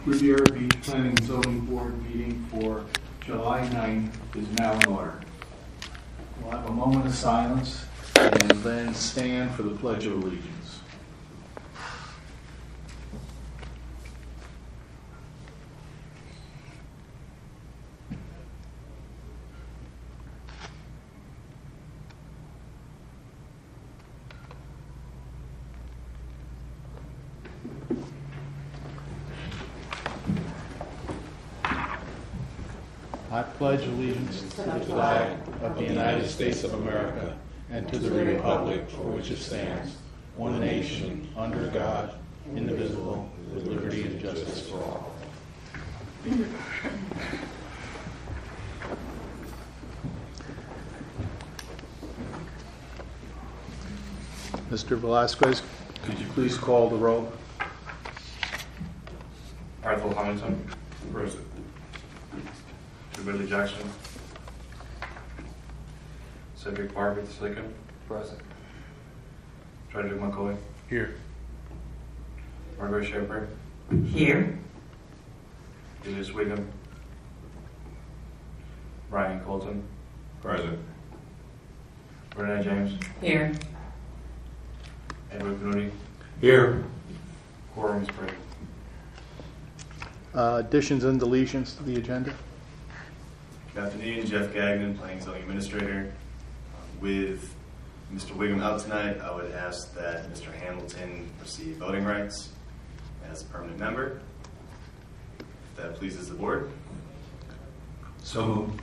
Riviera Beach Planning and Zoning Board meeting for July 9th is now in order. We'll have a moment of silence and then stand for the Pledge of Allegiance. I pledge allegiance to the flag of the United States of America and to the republic for which it stands, one nation, under God, indivisible, with liberty and justice for all. Mr. Velasquez, could you please call the roll? Arthur Hamilton. Present. Billy Jackson. Cedric Barber II. Present. Frederick McCoy. Here. Margaret Shepherd. Here. Julius Wiggum. Brian Colton. Present. Renee James. Here. Edward Kennedy. Here. Quorum is present. Additions and deletions to the agenda? Good afternoon, Jeff Gagnon, Planning Zoning Administrator. With Mr. Wiggum out tonight, I would ask that Mr. Hamilton receive voting rights as a permanent member. If that pleases the board. So moved.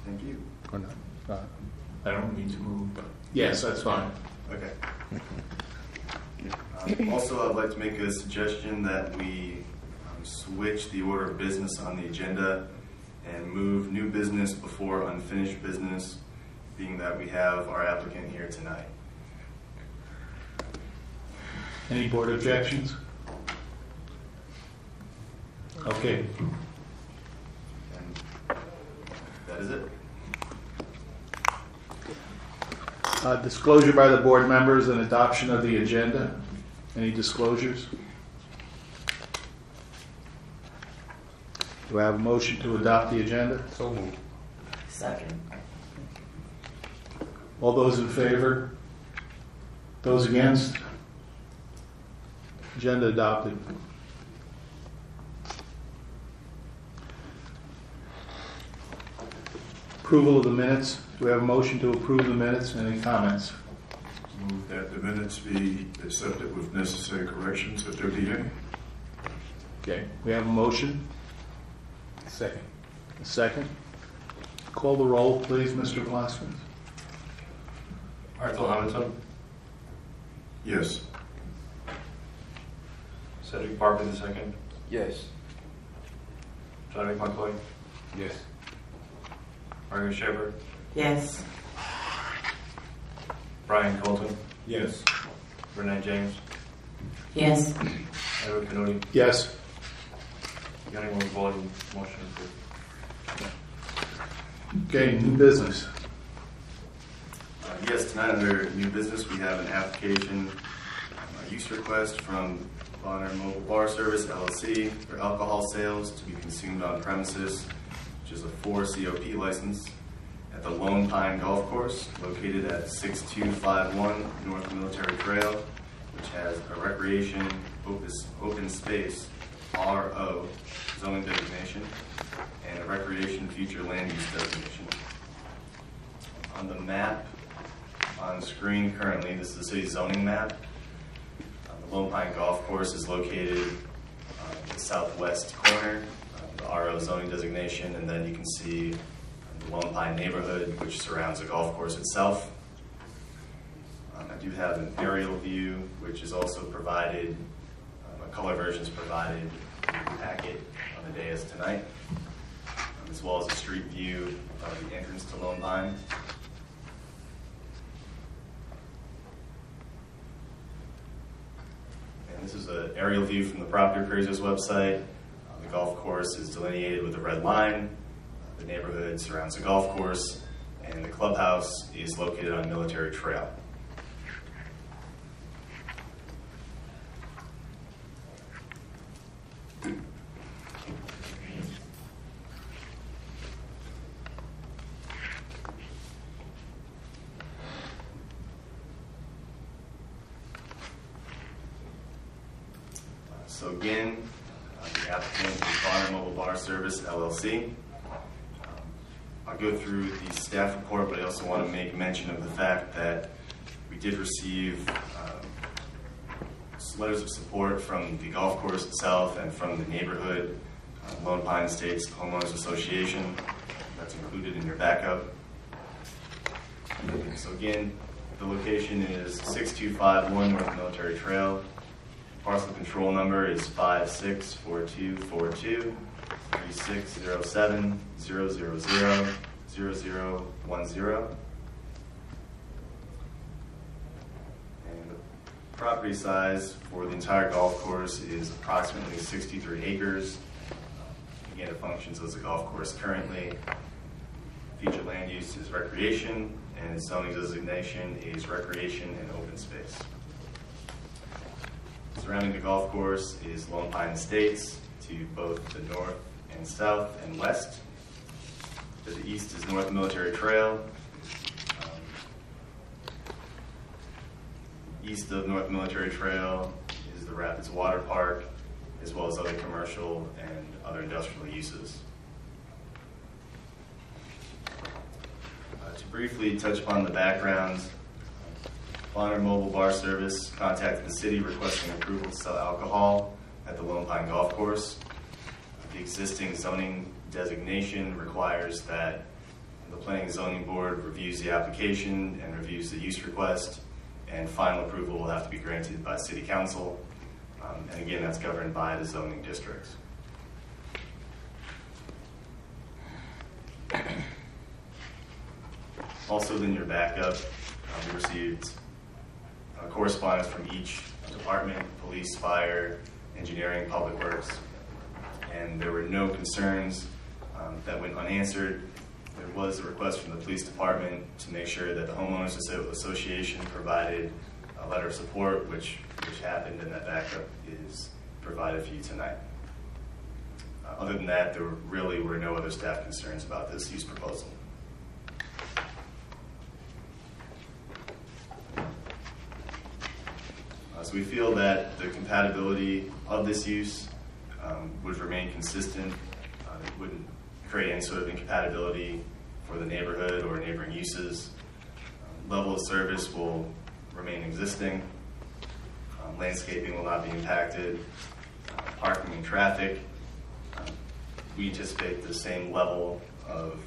Thank you. Or not? I don't need to move, but Yes, that's fine. Okay. Also, I'd like to make a suggestion that we switch the order of business on the agenda and move new business before unfinished business, being that we have our applicant here tonight. Any board objections? Okay. And that is it. Disclosure by the board members and adoption of the agenda. Any disclosures? Do I have a motion to adopt the agenda? so moved. Second. All those in favor? Those against? Agenda adopted. Approval of the minutes. Do we have a motion to approve the minutes? Any comments? Move that the minutes be accepted with necessary corrections if there be any. Okay. We have a motion. Second. A second. Call the roll, please, Mr. Velasquez. Arthur Hamilton. Yes. Cedric Barber II. Yes. Frederick McCoy. Yes. Margaret Shepherd. Yes. Brian Colton. Yes. Renee James. Yes. Edward Kennedy. Yes. Young one voting. Motion approved. Okay, new business. Yes, tonight under new business, we have an application, a use request from Bonner Mobile Bar Service, LLC, for alcohol sales to be consumed on premises, which is a 4 COP license, at the Lone Pine Golf Course, located at 6251 North Military Trail, which has a recreation open space, RO, zoning designation, and a recreation future land use designation. On the map on screen currently, this is the city's zoning map. The Lone Pine Golf Course is located in the southwest corner of the RO zoning designation, and then you can see the Lone Pine neighborhood, which surrounds the golf course itself. I do have an aerial view, which is also provided, a color version is provided in the packet on the day as tonight, as well as a street view of the entrance to Lone Pine. And this is an aerial view from the property appraiser's website. The golf course is delineated with a red line. The neighborhood surrounds the golf course, and the clubhouse is located on Military Trail. So again, the applicant is Bonner Mobile Bar Service, LLC. I'll go through the staff report, but I also want to make mention of the fact that we did receive letters of support from the golf course itself and from the neighborhood Lone Pine Estates Homeowners Association. That's included in your backup. So again, the location is 6251 North Military Trail. Parcel control number is 564242 3607 000 0010. And the property size for the entire golf course is approximately 63 acres. Again, it functions as a golf course currently. Featured land use is recreation, and its zoning designation is recreation and open space. Surrounding the golf course is Lone Pine Estates to both the north and south and west. To the east is North Military Trail. East of North Military Trail is the Rapids Water Park, as well as other commercial and other industrial uses. To briefly touch upon the background, Bonner Mobile Bar Service contacted the city requesting approval to sell alcohol at the Lone Pine Golf Course. The existing zoning designation requires that the Planning and Zoning Board reviews the application and reviews the use request, and final approval will have to be granted by City Council. And again, that's governed by the zoning districts. Also in your backup, we received correspondence from each department: police, fire, engineering, public works, and there were no concerns that went unanswered. There was a request from the police department to make sure that the homeowners association provided a letter of support, which happened, and that backup is provided for you tonight. Other than that, there really were no other staff concerns about this use proposal. So we feel that the compatibility of this use would remain consistent. It wouldn't create any sort of incompatibility for the neighborhood or neighboring uses. Level of service will remain existing. Landscaping will not be impacted. Parking and traffic, we anticipate the same level of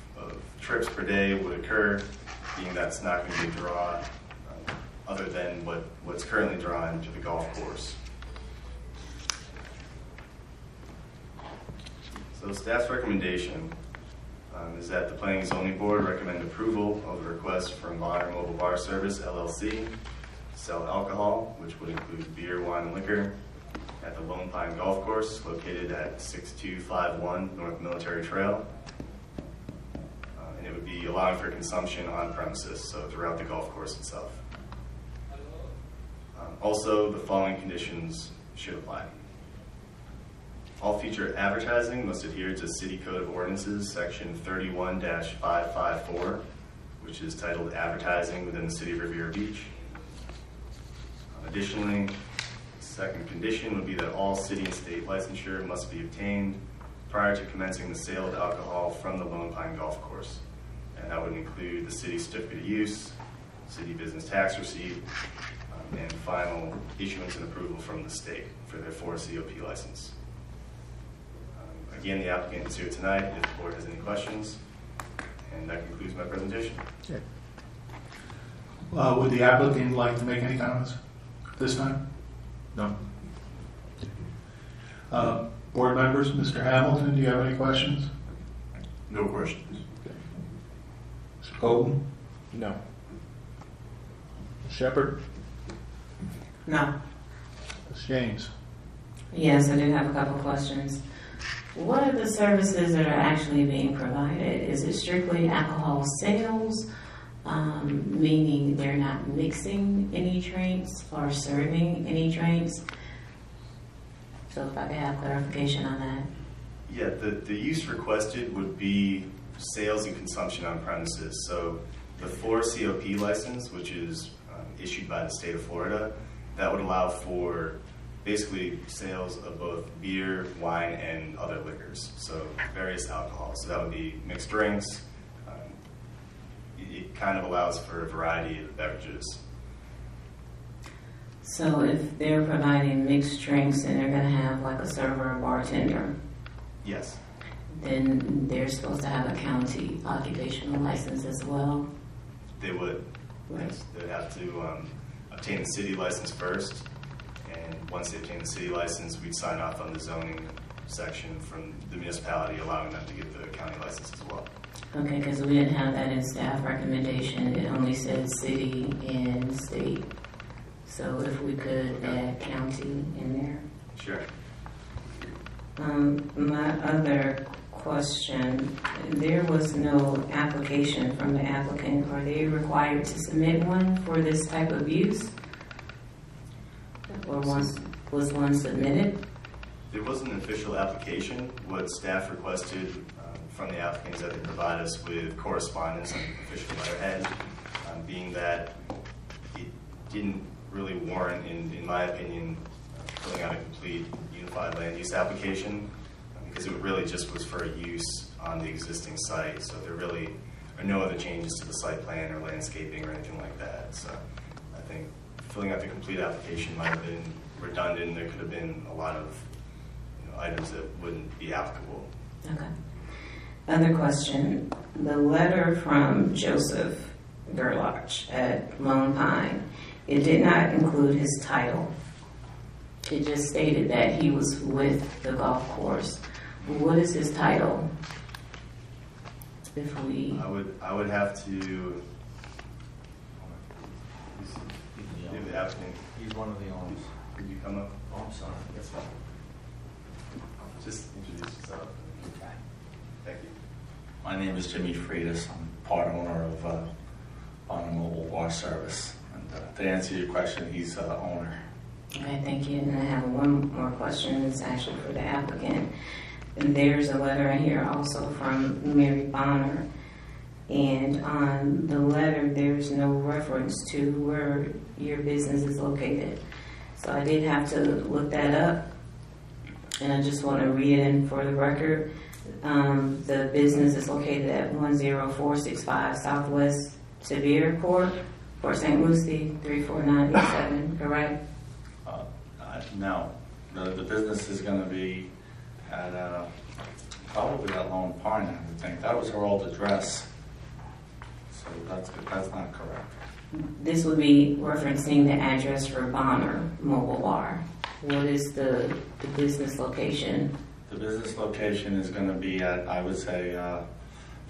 trips per day would occur, being that's not going to be a draw other than what's currently drawn to the golf course. So staff's recommendation is that the Planning and Zoning Board recommend approval of the request from Bonner Mobile Bar Service, LLC, to sell alcohol, which would include beer, wine, and liquor, at the Lone Pine Golf Course, located at 6251 North Military Trail. And it would be allowing for consumption on premises, so throughout the golf course itself. Also, the following conditions should apply. All future advertising must adhere to City Code of Ordinances, Section 31-554, which is titled Advertising within the City of Riviera Beach. Additionally, the second condition would be that all city and state licensure must be obtained prior to commencing the sale of alcohol from the Lone Pine Golf Course. And that would include the city certificate of use, city business tax receipt, and final issuance and approval from the state for their 4 COP license. Again, the applicant is here tonight if the board has any questions, and that concludes my presentation. Okay. Would the applicant like to make any comments this time? No. Board members, Mr. Hamilton, do you have any questions? No questions. Okay. Mr. Colton? No. Shepard? No. Ms. James? Yes, I do have a couple questions. What are the services that are actually being provided? Is it strictly alcohol sales, meaning they're not mixing any drinks or serving any drinks? So if I could have clarification on that. Yeah, the use requested would be sales and consumption on premises. So the 4 COP license, which is issued by the state of Florida, that would allow for basically sales of both beer, wine, and other liquors, so various alcohols. So that would be mixed drinks. It kind of allows for a variety of beverages. So if they're providing mixed drinks and they're going to have like a server or bartender, Yes, then they're supposed to have a county occupational license as well? they would. Right. Yes, they'd have to obtain the city license first, and once they obtain the city license, we'd sign off on the zoning section from the municipality allowing them to get the county license as well. Okay, because we didn't have that in staff recommendation. It only said city and state. So if we could add county in there. Sure. My other question, there was no application from the applicant. Are they required to submit one for this type of use? Or was one submitted? There was an official application. What staff requested from the applicants that they provide us with correspondence on official letterhead, being that it didn't really warrant, in my opinion, filling out a complete unified land use application, because it really just was for use on the existing site. So there really are no other changes to the site plan or landscaping or anything like that. So I think filling out the complete application might have been redundant. There could have been a lot of items that wouldn't be applicable. Okay. Other question, the letter from Joseph Gerlach at Lone Pine, it did not include his title. It just stated that he was with the golf course. What is his title? If we... I would have to give the applicant. He's one of the owners. Could you come up? Oh, I'm sorry. That's fine. Just introduce yourself. Okay. Thank you. My name is Jimmy Freitas. I'm part owner of Honor Mobile Bar Service. And to answer your question, he's owner. Okay, thank you. And I have one more question. It's actually for the applicant. And there's a letter in here also from Mary Bonner. And on the letter, there's no reference to where your business is located. So I did have to look that up. And I just want to read it in for the record. The business is located at 10465 Southwest Riviera Court, Port St. Lucie, 34987, correct? No. The business is going to be at probably at Lone Pine, I would think. That was her old address. So that's not correct. This would be referencing the address for Bonner Mobile Bar. What is the business location? The business location is going to be at, I would say,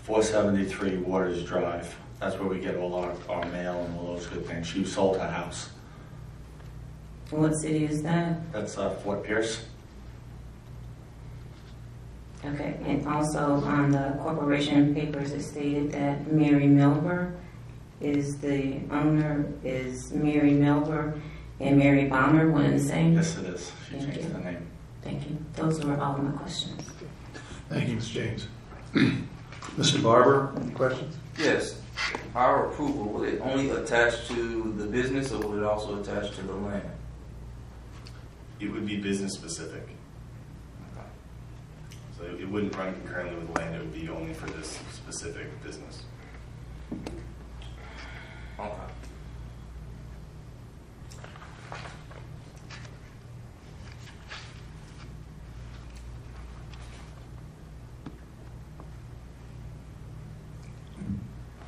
473 Waters Drive. That's where we get all our mail and all those good things. She sold her house. What city is that? That's Fort Pierce. Okay, and also on the corporation papers, it stated that Mary Milber is the owner, is Mary Milber and Mary Bonner one and the same? Yes, it is. She Thank changed you. the name. Thank you. Those were all of my questions. Thank you, Ms. James. Mr. Barber, any questions? Yes. Our approval, will it only attach to the business or will it also attach to the land? It would be business specific. So it wouldn't run concurrently with the land. It would be only for this specific business. Okay.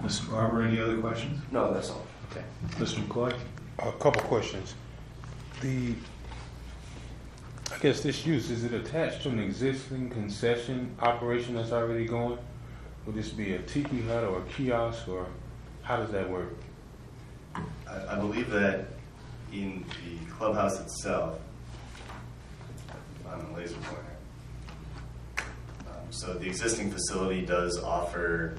Mr. Barber, any other questions? No, that's all. Okay. Mr. McCoy? A couple questions. I guess this use, is it attached to an existing concession operation that's already going? Would this be a tiki hut or a kiosk, or how does that work? I believe that in the clubhouse itself, on the laser pointer, so the existing facility does offer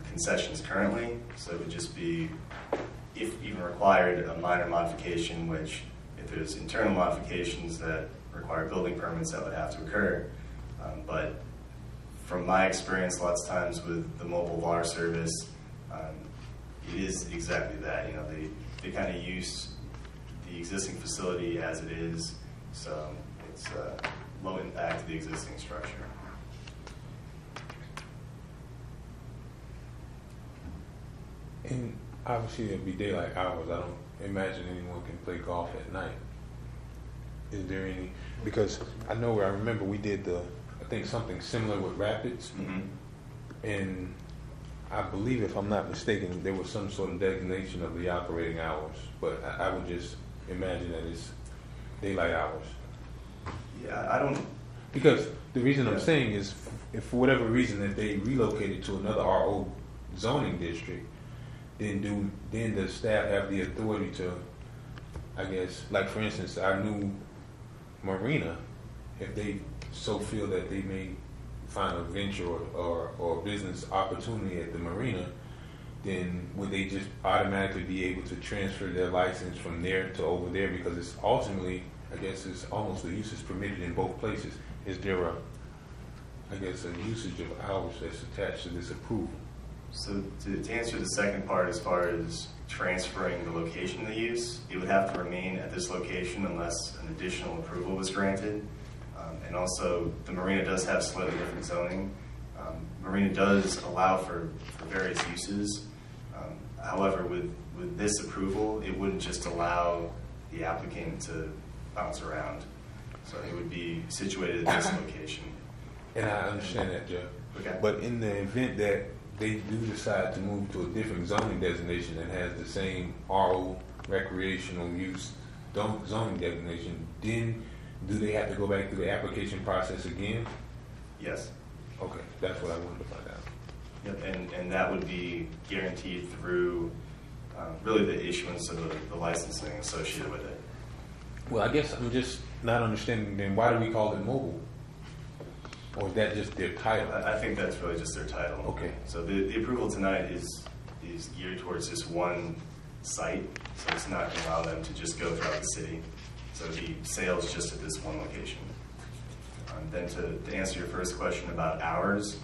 concessions currently, so it would just be, if even required, a minor modification, which if there's internal modifications that require building permits, that would have to occur. But from my experience, lots of times with the mobile bar service, it is exactly that. You know, they kind of use the existing facility as it is, So it's low impact to the existing structure. And obviously it'd be daylight hours. I don't imagine anyone can play golf at night. Is there any? Because I remember we did I think something similar with Rapids, and I believe, if I'm not mistaken, there was some sort of designation of the operating hours, but I would just imagine that it's daylight hours. Yeah, I don't. Because the reason I'm saying is, if for whatever reason that they relocated to another RO zoning district, then the staff have the authority to, I guess, like for instance, our new marina, if they so feel that they may find a venture or business opportunity at the marina, then would they just automatically be able to transfer their license from there to over there? Because it's ultimately, I guess, it's almost the use is permitted in both places. Is there a usage of hours that's attached to this approval? So to answer the second part, as far as transferring the location of the use, it would have to remain at this location unless an additional approval was granted. And also, the marina does have slightly different zoning. Marina does allow for various uses. However, with this approval, it wouldn't just allow the applicant to bounce around. So it would be situated at this location. And I understand that, Jeff. Okay. But in the event that they do decide to move to a different zoning designation that has the same RO recreational use zoning designation, then do they have to go back through the application process again? Yes. Okay, that's what I wanted to find out. Yep, and that would be guaranteed through really the issuance of the licensing associated with it. Well, I guess I'm just not understanding then why do we call it mobile? Or is that just their title? I think that's really just their title. Okay. So the approval tonight is geared towards this one site, so it's not going to allow them to just go throughout the city. So it'd be sales just at this one location. Then to answer your first question about hours,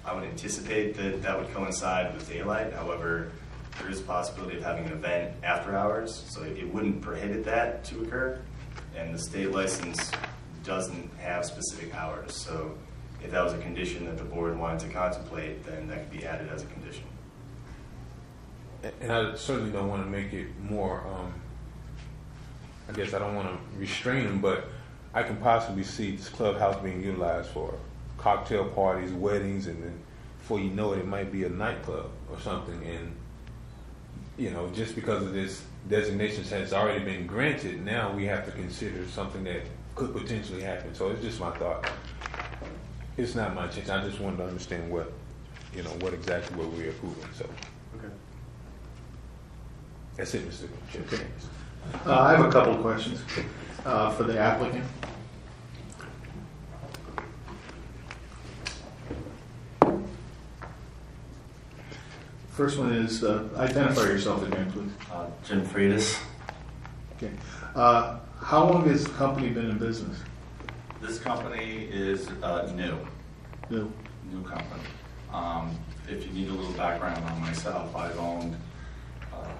I would anticipate that would coincide with daylight. However, there is a possibility of having an event after hours, so it wouldn't prohibit that to occur. And the state license doesn't have specific hours. So if that was a condition that the board wanted to contemplate, then that could be added as a condition. And I certainly don't want to make it more, I guess I don't want to restrain them, but I can possibly see this clubhouse being utilized for cocktail parties, weddings, and then before you know it, it might be a nightclub or something. And, you know, just because of this designation has already been granted, now we have to consider something that could potentially happen. So it's just my thought. It's not my change. I just wanted to understand what exactly what we're approving. So Okay. That's it, Mr. Chair. Okay. I have a couple of questions for the applicant. First one is identify yourself again, please. Jim Freitas. Okay. How long has the company been in business? This company is new company. If you need a little background on myself, I've owned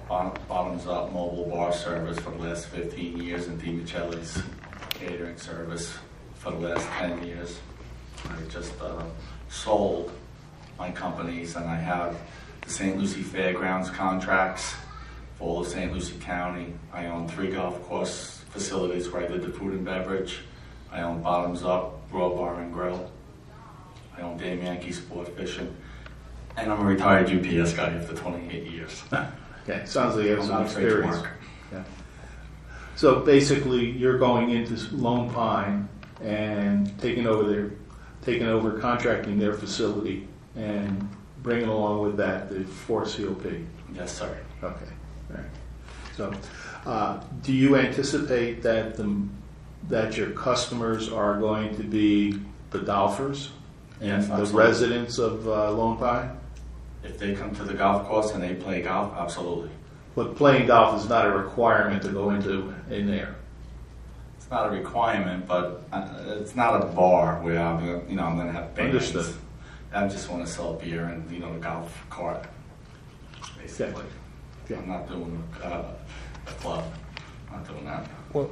Bottoms Up Mobile Bar Service for the last 15 years and DiMicheli's catering service for the last 10 years. I just sold my companies, and I have the St. Lucie Fairgrounds contracts for all of St. Lucie County. I own 3 golf course facilities where I did the food and beverage. I own Bottoms Up Raw Bar and Grill. I own Dame Yankee Sport Fishing. And I'm a retired UPS guy after 28 years. Okay, sounds like you have I'm some not afraid to experience. work. Yeah. So basically, you're going into Lone Pine and taking over contracting their facility and bringing along with that the 4 COP. Yes, sir. Okay, all right. So, do you anticipate that that your customers are going to be the golfers and Yes, the absolutely. residents of Lone Pine? If they come to the golf course and they play golf, absolutely. But playing golf is not a requirement to go in there. It's not a requirement, but it's not a bar where I'm going to have bands. Understood. I just want to sell beer and the golf cart, basically. Okay. I'm not doing a club. I'm not doing that. Well,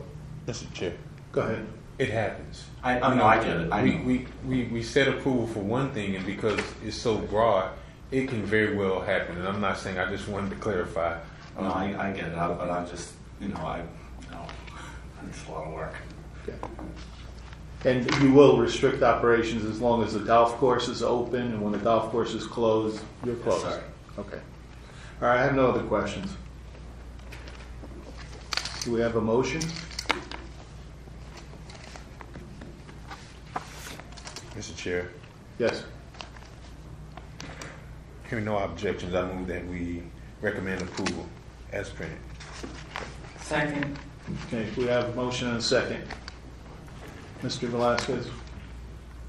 Mr. Chair, Go ahead. it happens. I know, I get it. I know. We set approval for one thing, and because it's so broad, it can very well happen. And I'm not saying, I just wanted to clarify. No, I get it, but I just, it's a lot of work. Okay. And you will restrict operations as long as the golf course is open, and when the golf course is closed, you're closed? sir. Okay. All right, I have no other questions. Do we have a motion? Mr. Chair, Yes. hearing no objections, I move that we recommend approval as printed. Second. Okay, we have a motion and a second. Mr. Velasquez,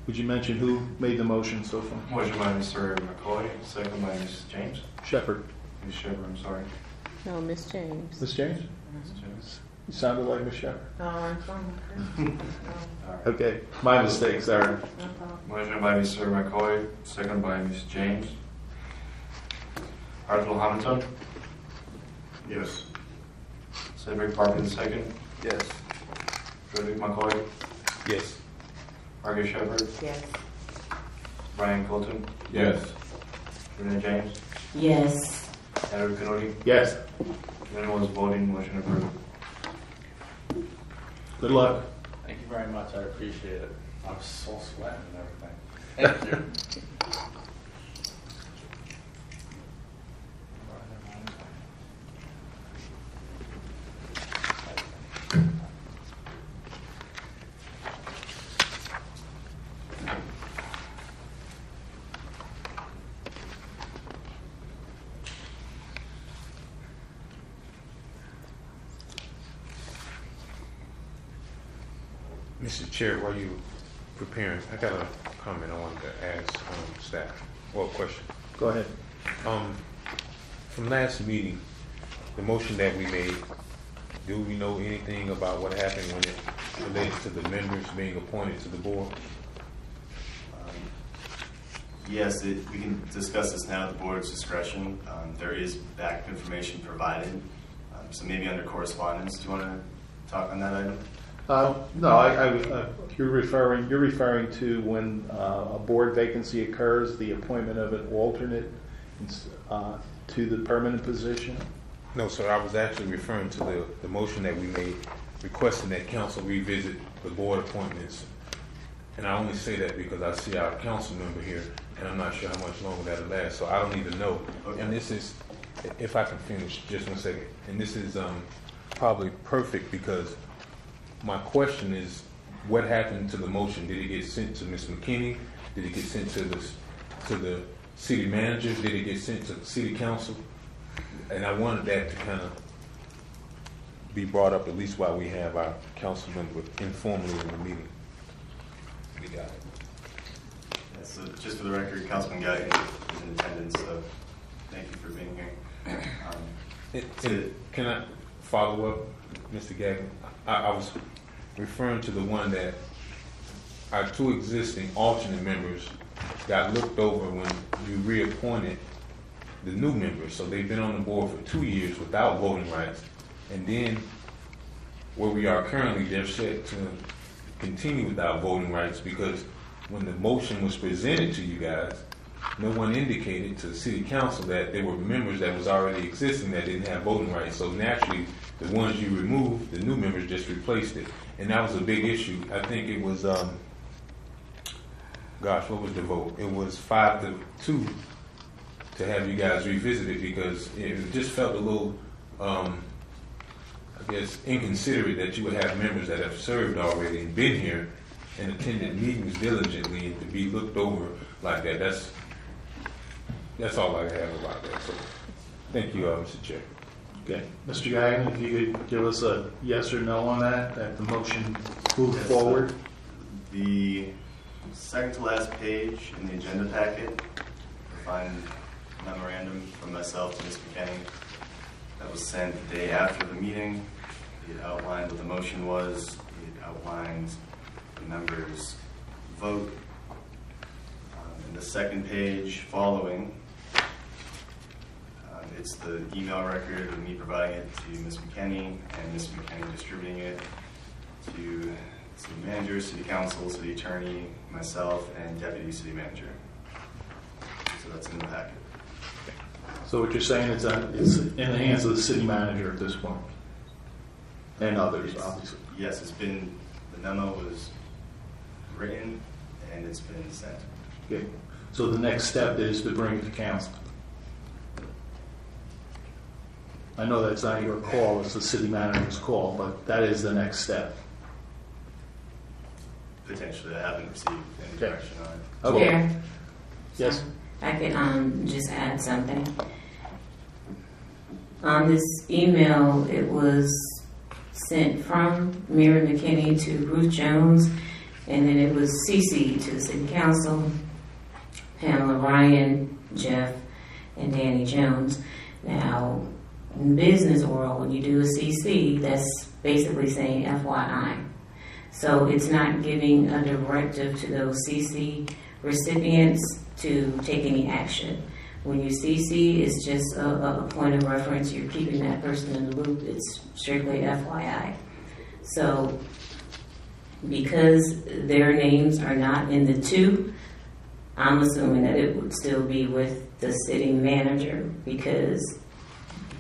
would you mention who made the motion so far? Motion by Mr. McCoy, second by Ms. James. Shepherd. Ms. Shepherd, I'm sorry. No, Miss James. Ms. James? Ms. James. You sounded like Ms. Shepherd. No, I'm from. Okay, my mistake, sorry. Motion by Mr. McCoy, second by Ms. James. Arthur Hamilton, Yes. Cedric Parkin, second. Yes. Frederick McCoy, Yes. Margaret Shepherd, Yes. Brian Colton, Yes. Renee James, Yes. Edward Kennedy. Yes. Anyone was voting, motion approved. Good luck. Thank you very much, I appreciate it. I'm so sweating and everything. Thank you. Mr. Chair, while you preparing, I got a comment I wanted to ask staff, or a question. Go ahead. From last meeting, the motion that we made, do we know anything about what happened when it relates to the members being appointed to the board? Yes, we can discuss this now at the board's discretion. There is backup information provided. So maybe under correspondence, do you want to talk on that item? No, you're referring to when a board vacancy occurs, the appointment of an alternate to the permanent position? No, sir, I was actually referring to the motion that we made, requesting that council revisit the board appointments. And I only say that because I see our council member here, and I'm not sure how much longer that'll last, so I don't even know. Okay. And this is, if I can finish just 1 second, and this is probably perfect because my question is, what happened to the motion? Did it get sent to Ms. McKinney? Did it get sent to the city managers? Did it get sent to the city council? And I wanted that to kind of be brought up at least while we have our council member informally in the meeting. We got it. Yeah, so just for the record, Councilman Guyton is in attendance, so thank you for being here. Can I follow up, Mr. Gagnon? I was referring to the one that our 2 existing alternate members got looked over when you reappointed the new members. So they've been on the board for 2 years without voting rights. And then where we are currently, they're set to continue without voting rights because when the motion was presented to you guys, no one indicated to the city council that there were members that was already existing that didn't have voting rights. So naturally, the ones you removed, the new members just replaced it. And that was a big issue. I think it was, what was the vote? It was 5-2 to have you guys revisit it because it just felt a little, inconsiderate that you would have members that have served already and been here and attended meetings diligently and to be looked over like that. That's all I have about that. So, thank you, Mr. Chair. Okay. Mr. Gagnon, if you could give us a yes or no on that the motion move forward. The second to last page in the agenda packet, you'll find a memorandum from myself to Ms. McKinney that was sent the day after the meeting. It outlined what the motion was. It outlined the members' vote. In the second page following, It's the email record of me providing it to Ms. McKinney and Ms. McKinney distributing it to city manager, city council, city attorney, myself, and deputy city manager. So that's in the packet. So what you're saying is that it's in the hands of the city manager at this point, and others, obviously. Yes, the memo was written and it's been sent. Okay. So the next step is to bring it to council. I know that's not your call, it's the city manager's call, but that is the next step. Potentially, I haven't received any Okay. direction on it. Okay. Chair, Yes? I could just add something. On this email, it was sent from Mary McKinney to Ruth Jones, and then it was CC'd to the City Council, Pamela Ryan, Jeff, and Danny Jones. Now, in the business world, when you do a CC, that's basically saying FYI. So it's not giving a directive to those CC recipients to take any action. When you CC, it's just a point of reference. You're keeping that person in the loop. It's strictly FYI. So because their names are not in the two, I'm assuming that it would still be with the city manager because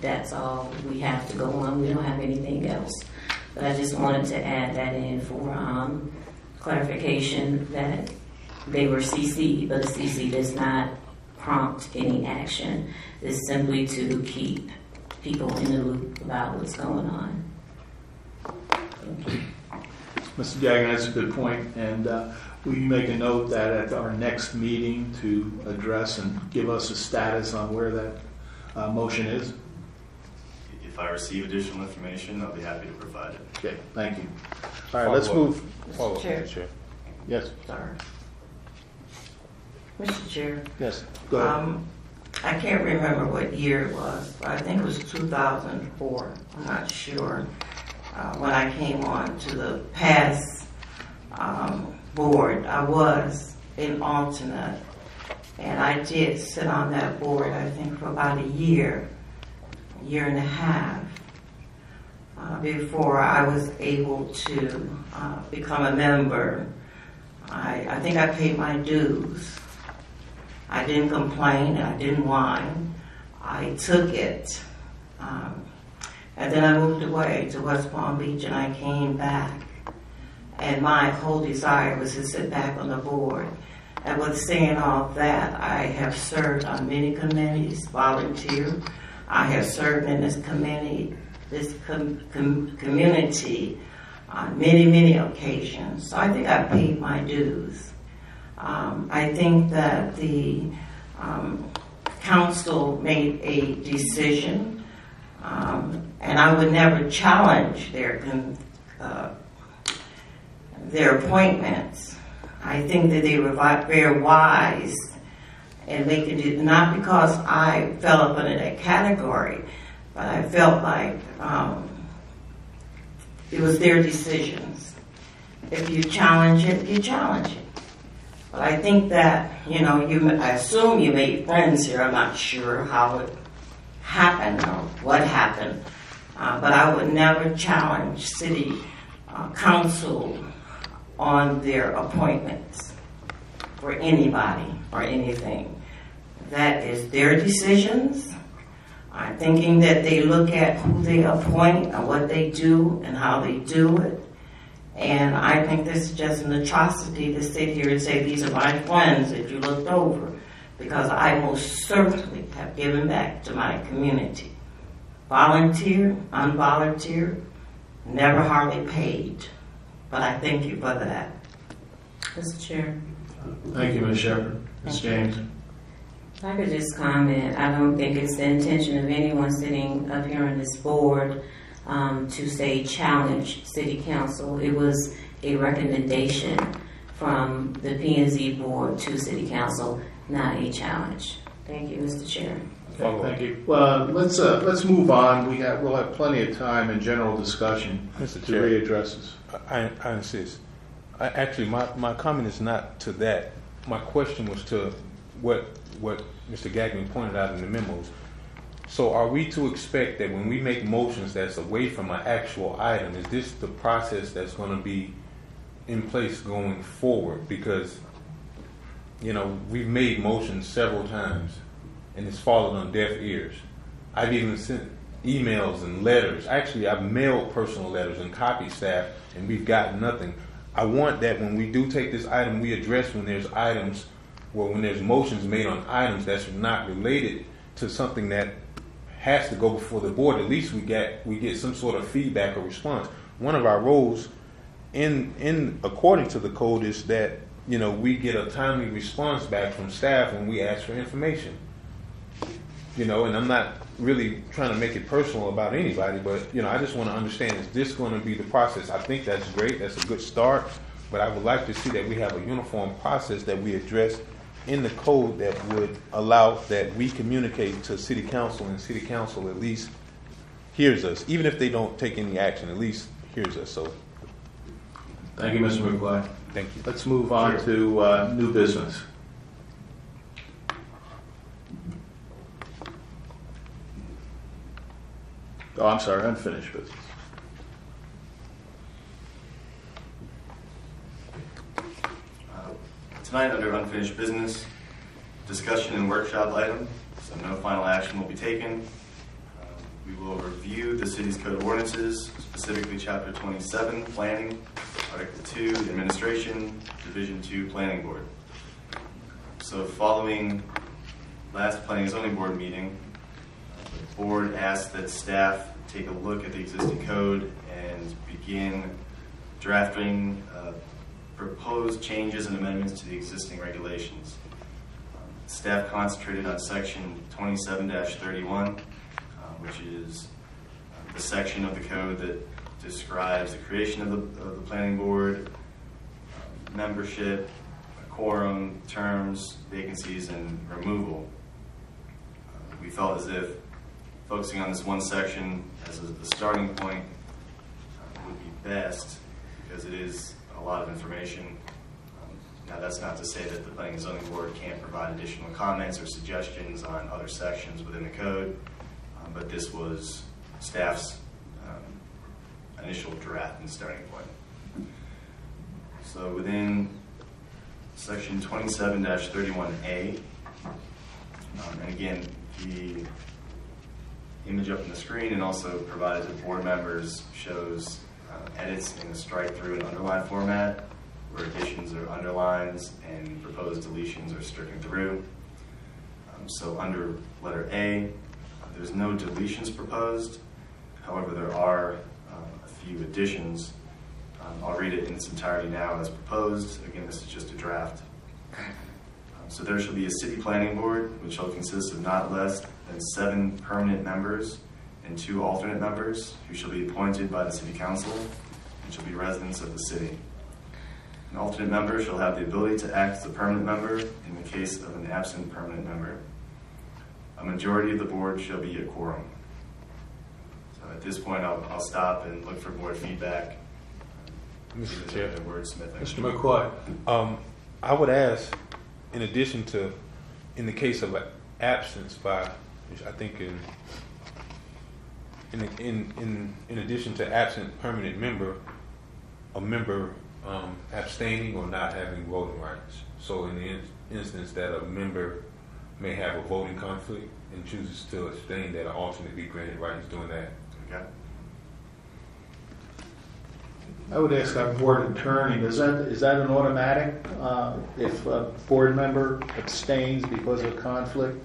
that's all we have to go on. We don't have anything else. But I just wanted to add that in for clarification that they were CC'd, but a CC does not prompt any action. It's simply to keep people in the loop about what's going on. Mr. Gagnon, that's a good point, and will you make a note that at our next meeting to address and give us a status on where that motion is? If I receive additional information, I'll be happy to provide it. Okay, thank you. All right, let's move. Follow up, Chair. Mr. Chair. Yes, Sorry. Mr. Chair, yes, go ahead. I can't remember what year it was, but I think it was 2004. I'm not sure. When I came on to the past board, I was an alternate, and I did sit on that board, I think, for about a year and a half, before I was able to become a member. I think I paid my dues. I didn't complain and I didn't whine. I took it. And then I moved away to West Palm Beach and I came back. And my whole desire was to sit back on the board. And with saying all that, I have served on many committees, volunteer. I have served in this community on many, many occasions. So I think I paid my dues. I think that the council made a decision, and I would never challenge their appointments. I think that they were very wise in making it, not because I fell up under that category, but I felt like it was their decisions. If you challenge it, you challenge it. But I think that, I assume you made friends here. I'm not sure how it happened or what happened. But I would never challenge city council on their appointments for anybody or anything. That is their decisions. I'm thinking that they look at who they appoint and what they do and how they do it. And I think this is just an atrocity to sit here and say, these are my friends that you looked over, because I most certainly have given back to my community. Volunteer, unvolunteer, never hardly paid. But I thank you for that. Mr. Chair. Thank you, Ms. Shepherd. Ms. James. If I could just comment, I don't think it's the intention of anyone sitting up here on this board to say challenge City Council. It was a recommendation from the P&Z board to City Council, not a challenge. Thank you, Mr. Chair. Okay, thank you. Well, let's move on. We'll have plenty of time in general discussion Mr. to Chair. readdress this. I insist. Actually, my comment is not to that. My question was to what Mr. Gagnon pointed out in the memos. So are we to expect that when we make motions that's away from an actual item, is this the process that's going to be in place going forward? Because, you know, we've made motions several times and it's fallen on deaf ears. I've even sent emails and letters. Actually, I've mailed personal letters and copied staff, and we've gotten nothing. I want that when we do take this item, we address when there's items, well, when there's motions made on items that's not related to something that has to go before the board. At least we get some sort of feedback or response. One of our roles in according to the code is that, you know, we get a timely response back from staff when we ask for information. You know, and I'm not really trying to make it personal about anybody, but, you know, I just want to understand, is this going to be the process? I think that's great. That's a good start. But I would like to see that we have a uniform process that we address in the code that would allow that we communicate to City Council, and City Council at least hears us. Even if they don't take any action, at least hears us. So, Thank you, Mr. McGuire. thank you. Let's move on to new business. Oh, I'm sorry, unfinished business. Tonight, under unfinished business, discussion and workshop item, so no final action will be taken. We will review the city's code of ordinances, specifically Chapter 27, Planning, Article 2, Administration, Division 2, Planning Board. So following last Planning and Zoning Board meeting, the board asked that staff take a look at the existing code and begin drafting proposed changes and amendments to the existing regulations. Staff concentrated on section 27-31, which is the section of the code that describes the creation of the planning board, membership, quorum, terms, vacancies, and removal. We felt as if focusing on this one section as the starting point would be best, because it is a lot of information. Now, that's not to say that the Planning and Zoning Board can't provide additional comments or suggestions on other sections within the code, but this was staff's initial draft and starting point. So within section 27-31A, and again, the image up on the screen and also provided to board members shows edits in a strike through and underline format, where additions are underlines and proposed deletions are stricken through. So under letter A, there's no deletions proposed. However, there are a few additions. I'll read it in its entirety now as proposed. Again, this is just a draft. So there shall be a city planning board, which shall consist of not less than 7 permanent members and 2 alternate members, who shall be appointed by the city council and shall be residents of the city. An alternate member shall have the ability to act as a permanent member in the case of an absent permanent member. A majority of the board shall be a quorum. So at this point, I'll stop and look for board feedback. Mr. Chair. Mr. McCoy. I would ask, in addition to, in the case of an absence by, which I think in addition to absent permanent member, a member abstaining or not having voting rights. So in the instance that a member may have a voting conflict and chooses to abstain, that an alternate be granted rights doing that. Okay. I would ask our board attorney, is that an automatic if a board member abstains because of conflict?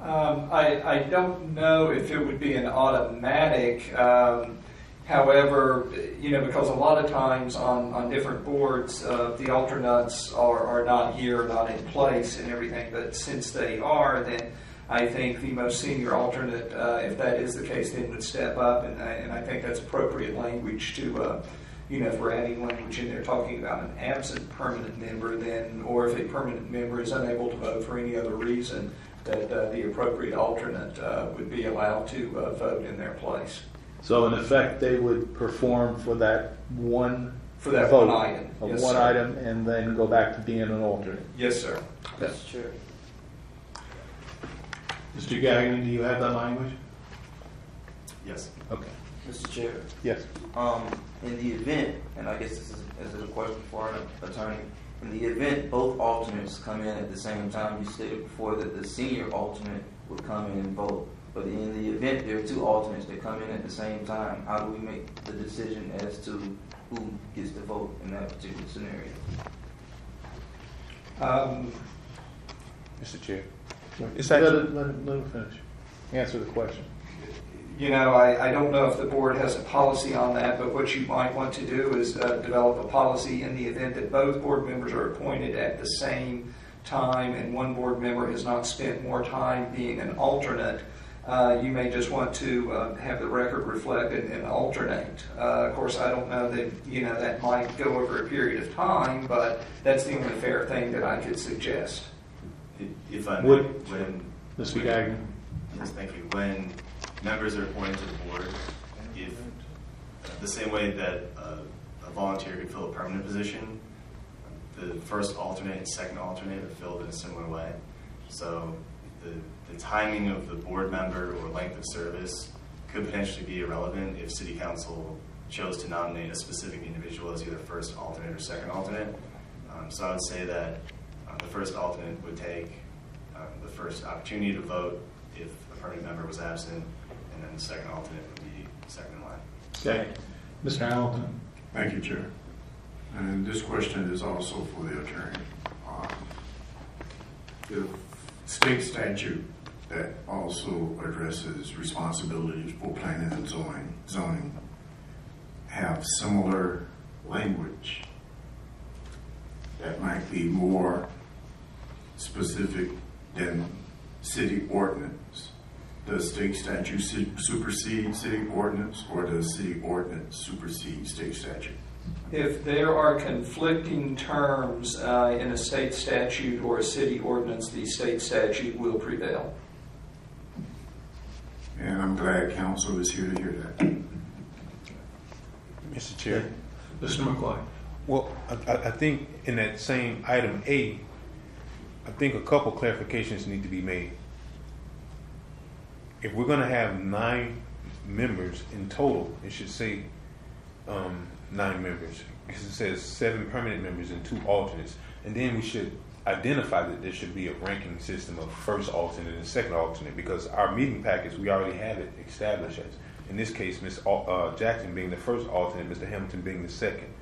I don't know if it would be an automatic. However, because a lot of times on different boards, the alternates are not here, not in place and everything, but since they are, then I think the most senior alternate, if that is the case, then would step up, and I think that's appropriate language to, if we're adding language in there talking about an absent permanent member, then, or if a permanent member is unable to vote for any other reason, that the appropriate alternate would be allowed to vote in their place. So in effect, they would perform for that one vote, one item, of one item, and then go back to being an alternate. Yes, sir. Mr. Chair. Mr. Gagnon, do you have that language? Yes. Okay. Mr. Chair, Yes. in the event, and I guess this is a question for an attorney, in the event both alternates come in at the same time, you stated before that the senior alternate would come in and vote. But in the event there are two alternates that come in at the same time, how do we make the decision as to who gets to vote in that particular scenario? Mr. Chair. It's actually, let him finish. Answer the question. You know, I don't know if the board has a policy on that, but what you might want to do is develop a policy in the event that both board members are appointed at the same time and one board member has not spent more time being an alternate. You may just want to have the record reflect an alternate. Of course, I don't know that, you know, that might go over a period of time, but that's the only fair thing that I could suggest. If I may, Would- when Mr. Gagnon? yes, thank you. When members are appointed to the board, if the same way that a volunteer could fill a permanent position, the first alternate and second alternate are filled in a similar way. So the timing of the board member or length of service could potentially be irrelevant if City Council chose to nominate a specific individual as either first alternate or second alternate. So I would say that the first alternate would take the first opportunity to vote if a permanent member was absent, and then the second alternate would be second in line. Okay. Mr. Hamilton? Thank you, Chair. And this question is also for the attorney. The state statute that also addresses responsibilities for planning and zoning have similar language that might be more specific than city ordinance. Does state statute supersede city ordinance, or does city ordinance supersede state statute? If there are conflicting terms in a state statute or a city ordinance, the state statute will prevail. And I'm glad council is here to hear that. Mr. Chair. Mr. McCoy? Well, I think in that same item A, I think a couple clarifications need to be made. If we're going to have 9 members in total, it should say 9 members, because it says 7 permanent members and 2 alternates. And then we should identify that there should be a ranking system of first alternate and second alternate, because our meeting packets, we already have it established as, in this case, Ms. Jackson being the first alternate, Mr. Hamilton being the second.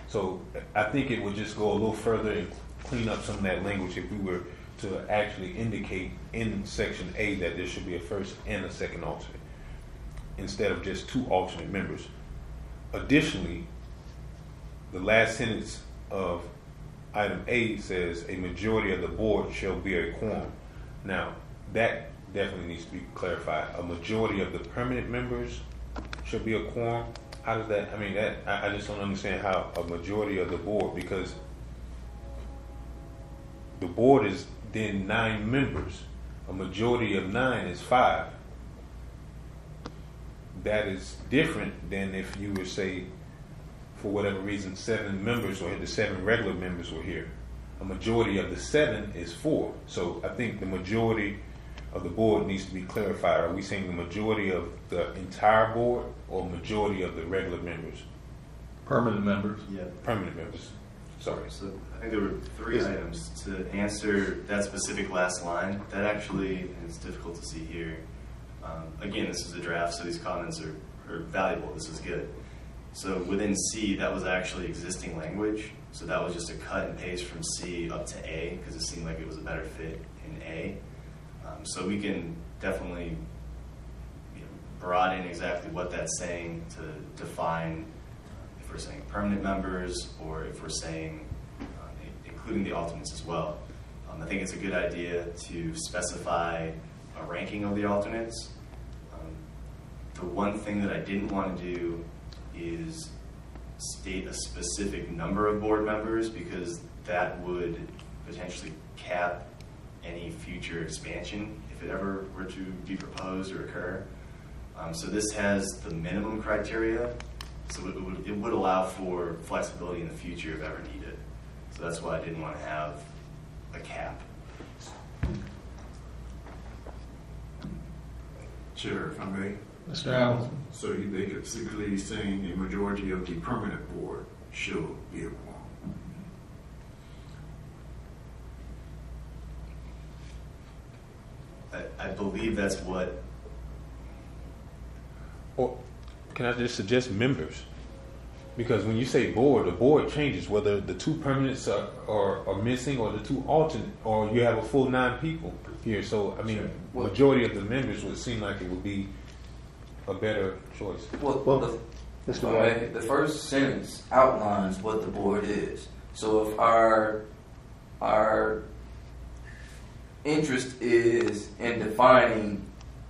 So I think it would just go a little further and clean up some of that language if we were to actually indicate in section A that there should be a first and a second alternate instead of just 2 alternate members. Additionally, the last sentence of item A says a majority of the board shall be a quorum. Now, that definitely needs to be clarified. A majority of the permanent members shall be a quorum. How does that, I mean, that I just don't understand how a majority of the board, because the board is then 9 members. A majority of 9 is 5. That is different than if you were, say, for whatever reason, 7 members or the 7 regular members were here. A majority of the 7 is 4. So I think the majority of the board needs to be clarified. Are we saying the majority of the entire board or majority of the regular members? Permanent members. Yeah. Permanent members. Sorry. So I think there were 3 items to answer that specific last line. That actually is difficult to see here. Again, this is a draft, so these comments are valuable. This is good. So within C, that was actually existing language. So that was just a cut and paste from C up to A because it seemed like it was a better fit in A. So we can definitely broaden exactly what that's saying to define if we're saying permanent members or if we're saying including the alternates as well. I think it's a good idea to specify a ranking of the alternates. The one thing that I didn't want to do is state a specific number of board members because that would potentially cap any future expansion if it ever were to be proposed or occur. So this has the minimum criteria, so it would allow for flexibility in the future if ever needed. So that's why I didn't want to have a cap. Chair, if I may. Mr. Hamilton? So they basically saying a majority of the permanent board shall be a quorum. I believe that's what. Or can I just suggest members? Because when you say board, the board changes whether the two permanents are missing or the two alternate, or you have a full 9 people here. So, I mean, majority of the members would seem like it would be a better choice. Well, Mr. White? the first sentence outlines what the board is. So if our interest is in defining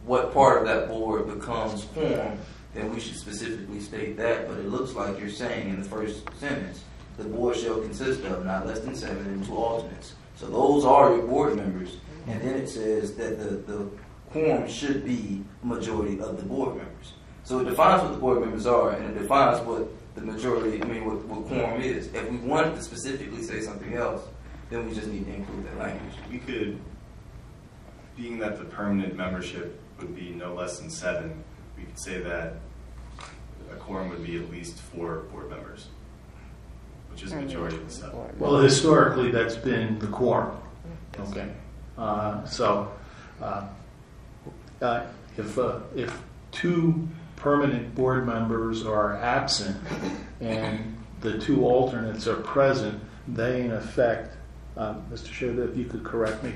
what part of that board becomes quorum, then we should specifically state that. But it looks like you're saying in the first sentence, the board shall consist of not less than 7 and 2 alternates. So those are your board members. And then it says that the quorum should be a majority of the board members. So it defines what the board members are, and it defines what the majority, what quorum is. If we wanted to specifically say something else, then we just need to include that language. We could, being that the permanent membership would be no less than 7, we could say that a quorum would be at least 4 board members, which is a majority of the 7. Well, historically, that's been the quorum. Yes. Okay. If 2 permanent board members are absent and the 2 alternates are present, they in effect, Mr. Chair, if you could correct me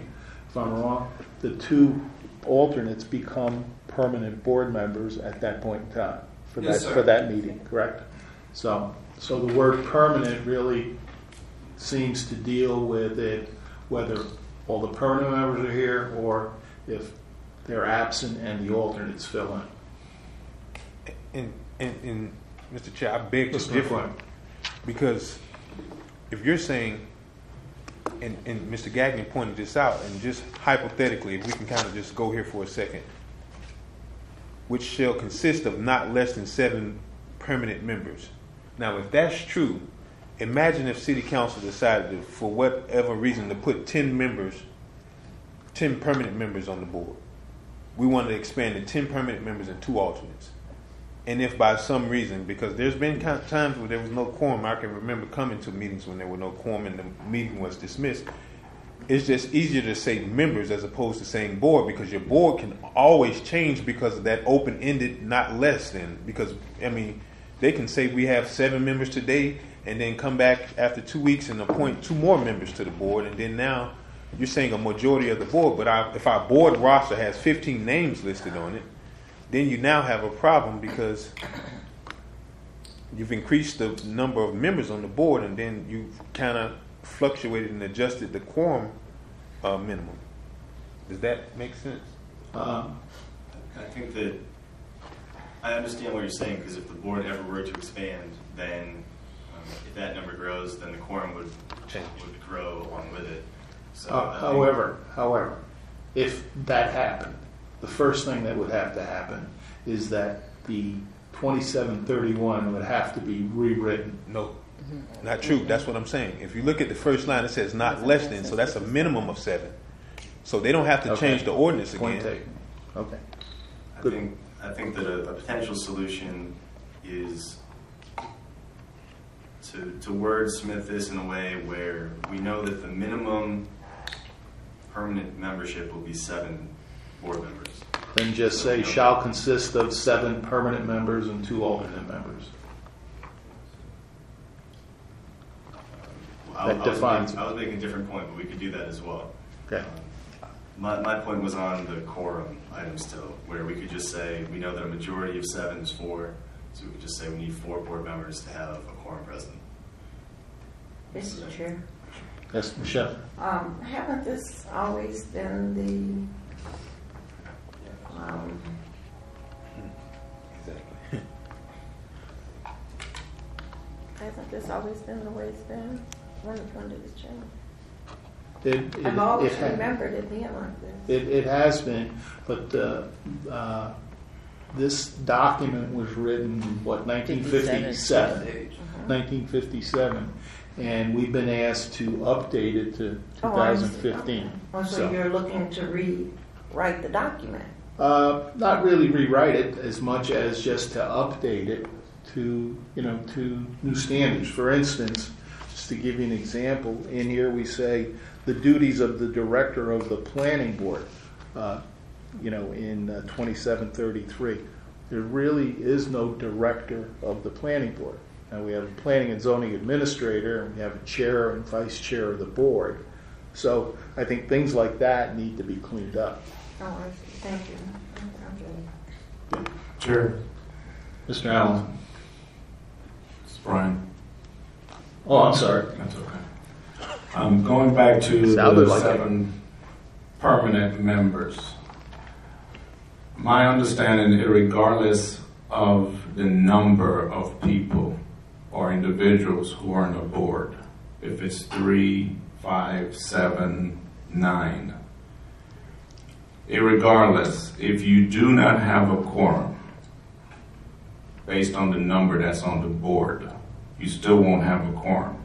if I'm wrong, the 2 alternates become permanent board members at that point in time for that meeting, correct? So the word permanent really seems to deal with it, whether all the permanent members are here or if they're absent and the alternates fill in. And Mr. Chair, I beg to differ, because if you're saying, and Mr. Gagnon pointed this out, and just hypothetically, if we can kind of just go here for a second, which shall consist of not less than 7 permanent members. Now, if that's true, imagine if City Council decided to, for whatever reason, to put 10 permanent members on the board. We wanted to expand to 10 permanent members and 2 alternates. And if by some reason, because there's been times where there was no quorum, I can remember coming to meetings when there were no quorum and the meeting was dismissed. It's just easier to say members as opposed to saying board, because your board can always change because of that open-ended not less than. Because, I mean, they can say we have 7 members today and then come back after 2 weeks and appoint 2 more members to the board, and then now you're saying a majority of the board. But if our board roster has 15 names listed on it, then you now have a problem, because you've increased the number of members on the board, and then you've kind of fluctuated and adjusted the quorum minimum. Does that make sense? I think that I understand what you're saying, because if the board ever were to expand, then if that number grows, then the quorum would grow along with it. So, however, if that happened, the first thing that would have to happen is that the 2731 would have to be rewritten. No, not true. That's what I'm saying. If you look at the first line, it says not less than, so that's a minimum of 7. So they don't have to change the ordinance again. Point taken. Okay. I think that a potential solution is to wordsmith this in a way where we know that the minimum permanent membership will be 7 board members. Then just say shall consist of 7 permanent members and 2 alternate members. I was making a different point, but we could do that as well. Okay. My point was on the quorum item still, where we could just say we know that a majority of 7 is 4, so we could just say we need 4 board members to have a quorum present. Mr. Chair. Yes, Michelle. Haven't this always been the Exactly. hasn't this always been the way it's been? When did it change? I've always remembered it being like this. It has been, but this document was written, 1957? 1957. And we've been asked to update it to 2015. So you're looking to rewrite the document? Not really rewrite it as much as just to update it to new standards. For instance, just to give you an example, in here we say the duties of the director of the planning board. In 2733, there really is no director of the planning board. Now we have a planning and zoning administrator, and we have a chair and vice chair of the board. So I think things like that need to be cleaned up. Oh, I see. Thank you. Okay. Chair, Mr. Allen. it's Brian. Oh, I'm sorry. That's okay. I'm going back to Sounded the like 7 permanent members. My understanding, regardless of the number of people or individuals who are on the board, if it's 3, 5, 7, 9, irregardless, if you do not have a quorum based on the number that's on the board, you still won't have a quorum.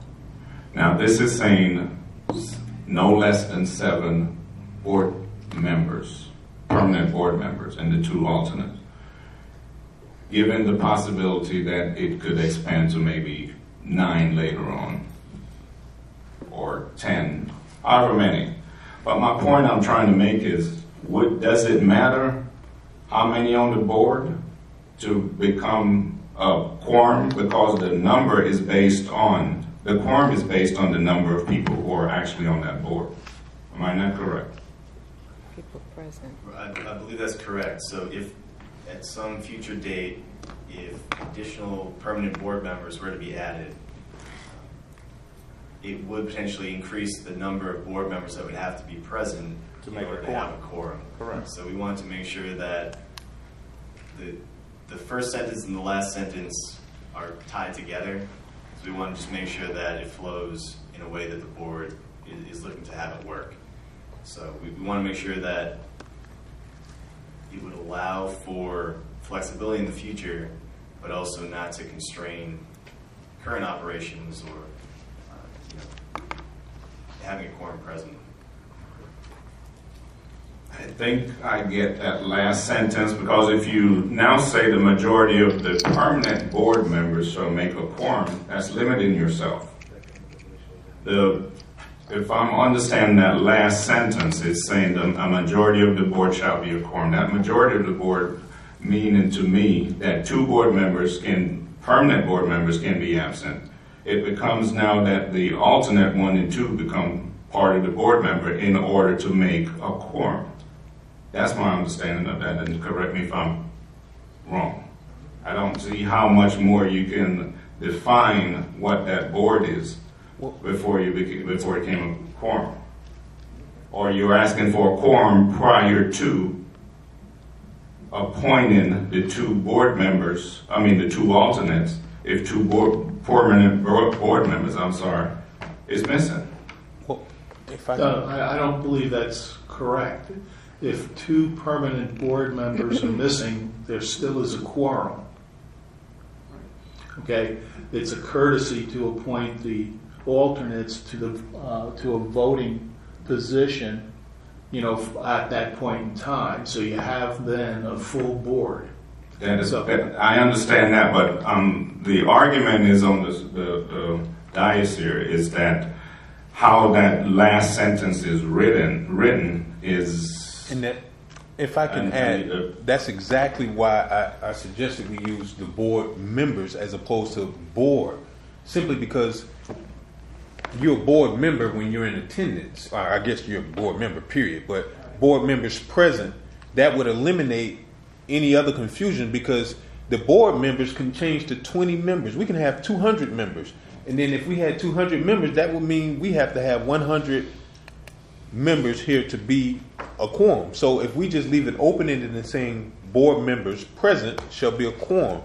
Now, this is saying no less than 7 board members, permanent board members, and the 2 alternates. Given the possibility that it could expand to maybe 9 later on, or 10, however many. But my point I'm trying to make is, does it matter how many on the board to become a quorum? Because the number is based on, the quorum is based on the number of people who are actually on that board. Am I not correct? People present. I believe that's correct. So if at some future date, if additional permanent board members were to be added, it would potentially increase the number of board members that would have to be present in order to have a quorum. Correct. So we want to make sure that the first sentence and the last sentence are tied together. So we want to just make sure that it flows in a way that the board is looking to have it work. So we want to make sure that it would allow for flexibility in the future, but also not to constrain current operations or having a quorum present. I think I get that last sentence, because if you now say the majority of the permanent board members shall make a quorum, that's limiting yourself. If I'm understanding that last sentence, it's saying that a majority of the board shall be a quorum. That majority of the board meaning to me that 2 board members permanent board members can be absent. It becomes now that the alternate 1 and 2 become part of the board member in order to make a quorum. That's my understanding of that, and correct me if I'm wrong. I don't see how much more you can define what that board is before it became a quorum. Or you're asking for a quorum prior to appointing the 2 board members, the 2 alternates, if 2 permanent board members, is missing. Well, if I I don't believe that's correct. If 2 permanent board members are missing, there still is a quorum. Okay, it's a courtesy to appoint the alternates to a voting position, at that point in time. So you have then a full board. I understand that, but the argument is on the dais here is that how that last sentence is written is. And that, if I can add, that's exactly why I suggested we use the board members as opposed to board, simply because you're a board member when you're in attendance. I guess you're a board member, period. But board members present, that would eliminate any other confusion, because the board members can change to 20 members. We can have 200 members. And then if we had 200 members, that would mean we have to have 100 members here to be a quorum. So if we just leave it open-ended and saying board members present shall be a quorum,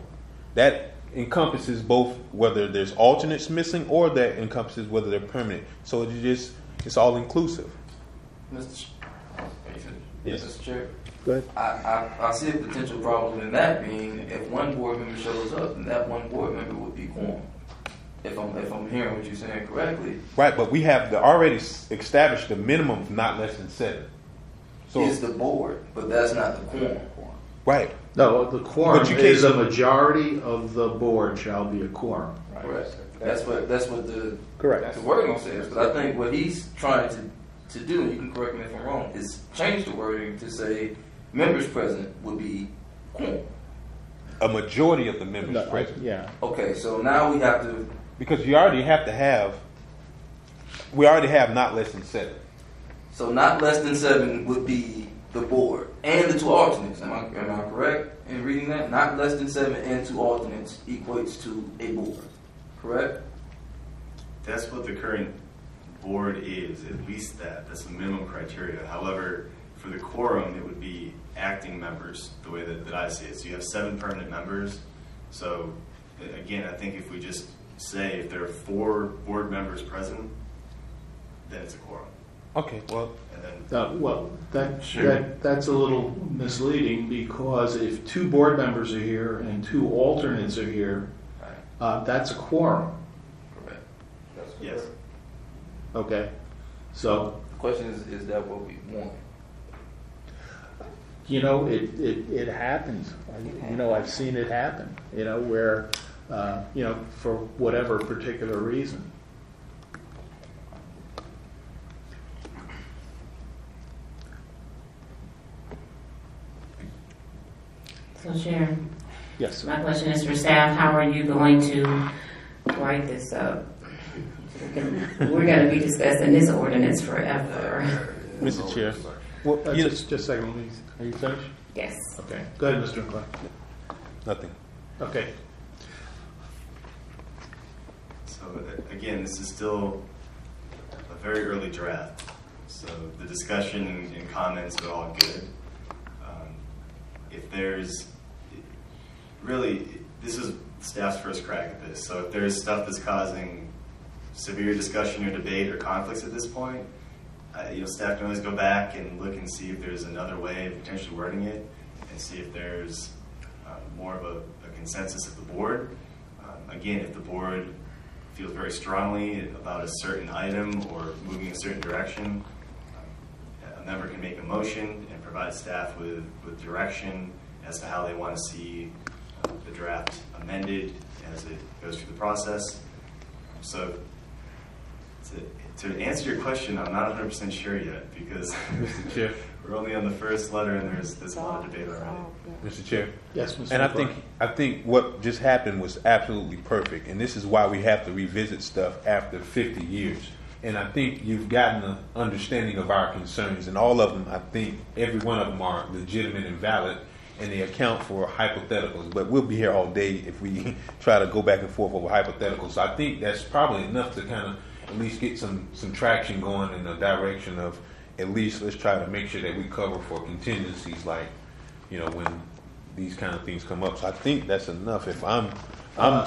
that encompasses both whether there's alternates missing or that encompasses whether they're permanent. So it's all inclusive. Mr. Yes. Mr. Chair. Go ahead. I see a potential problem in that being if 1 board member shows up, then that 1 board member would be quorum. If I'm hearing what you're saying correctly. Right, but we have already established the minimum of not less than 7. So is the board, but that's not the quorum. right. No, the quorum But you can't- is a majority of the board shall be a quorum. Correct. That's what the Correct. the wording says. But I think what he's trying to do, and you can correct me if I'm wrong, is change the wording to say members present would be quorum. A majority of the members No, present. yeah. Okay, so now we have to. Because you already have to have, we already have not less than 7. So not less than 7 would be the board and the 2 alternates. Am I correct in reading that? Not less than 7 and 2 alternates equates to a board. Correct? That's what the current board is, at least that. That's the minimum criteria. However, for the quorum, it would be acting members, the way that I see it. So you have 7 permanent members. So again, I think if we just say if there are 4 board members present, then it's a quorum. Okay, well, And then Well, Sure. that's a little misleading because if 2 board members are here and 2 alternates are here, that's a quorum. Correct. yes. Okay, so The question is that what we want? you know it happens. You know, I've seen it happen. You know, where you know, for whatever particular reason. So, Sharon, Yes. my question is for staff. How are you going to write this up? We're going to be discussing this ordinance forever. Mr. Chair. Well, Just a second. Let me, are you finished? Yes. Okay. Go ahead, Mr. McClure. nothing. Okay. So again, this is still a very early draft. So the discussion and comments are all good. If there's really, this is staff's first crack at this. So if there's stuff that's causing severe discussion or debate or conflicts at this point, you know, staff can always go back and look and see if there's another way of potentially wording it, and see if there's more of a consensus of the board. Again, if the board feels very strongly about a certain item or moving in a certain direction, a member can make a motion and provide staff with direction as to how they want to see the draft amended as it goes through the process. So to answer your question, I'm not 100% sure yet because Mr. Chair. we're only on the first letter and there's a lot of debate already. Mr. Chair. Yes, Mr. And McClure. I think what just happened was absolutely perfect. And this is why we have to revisit stuff after 50 years. And I think you've gotten an understanding of our concerns. And all of them, I think every one of them are legitimate and valid. And they account for hypotheticals. But we'll be here all day if we try to go back and forth over hypotheticals. So I think that's probably enough to kind of at least get some traction going in the direction of at least let's try to make sure that we cover for contingencies like, you know, when these kind of things come up. So I think that's enough. If I'm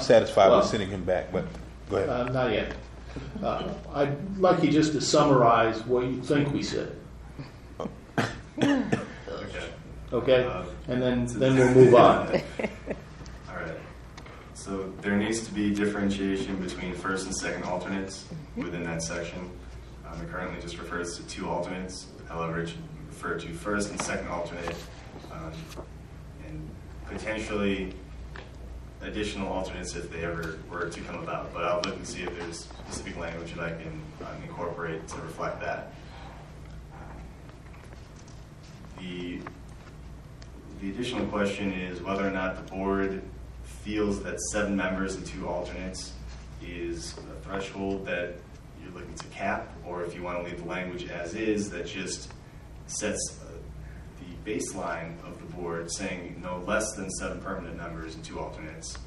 satisfied with sending him back, but go ahead. Not yet. I'd like you just to summarize what you think we said. Okay. Okay? And then we'll move on. All right. So there needs to be differentiation between first and second alternates within that section. It currently just refers to 2 alternates. However, it should refer to first and second alternate, and potentially additional alternates if they ever were to come about. But I'll look and see if there's specific language that I can incorporate to reflect that. The additional question is whether or not the board feels that 7 members and 2 alternates is a threshold that you're looking to cap, or if you want to leave the language as is that just sets the baseline of the board saying no less than 7 permanent members and 2 alternates,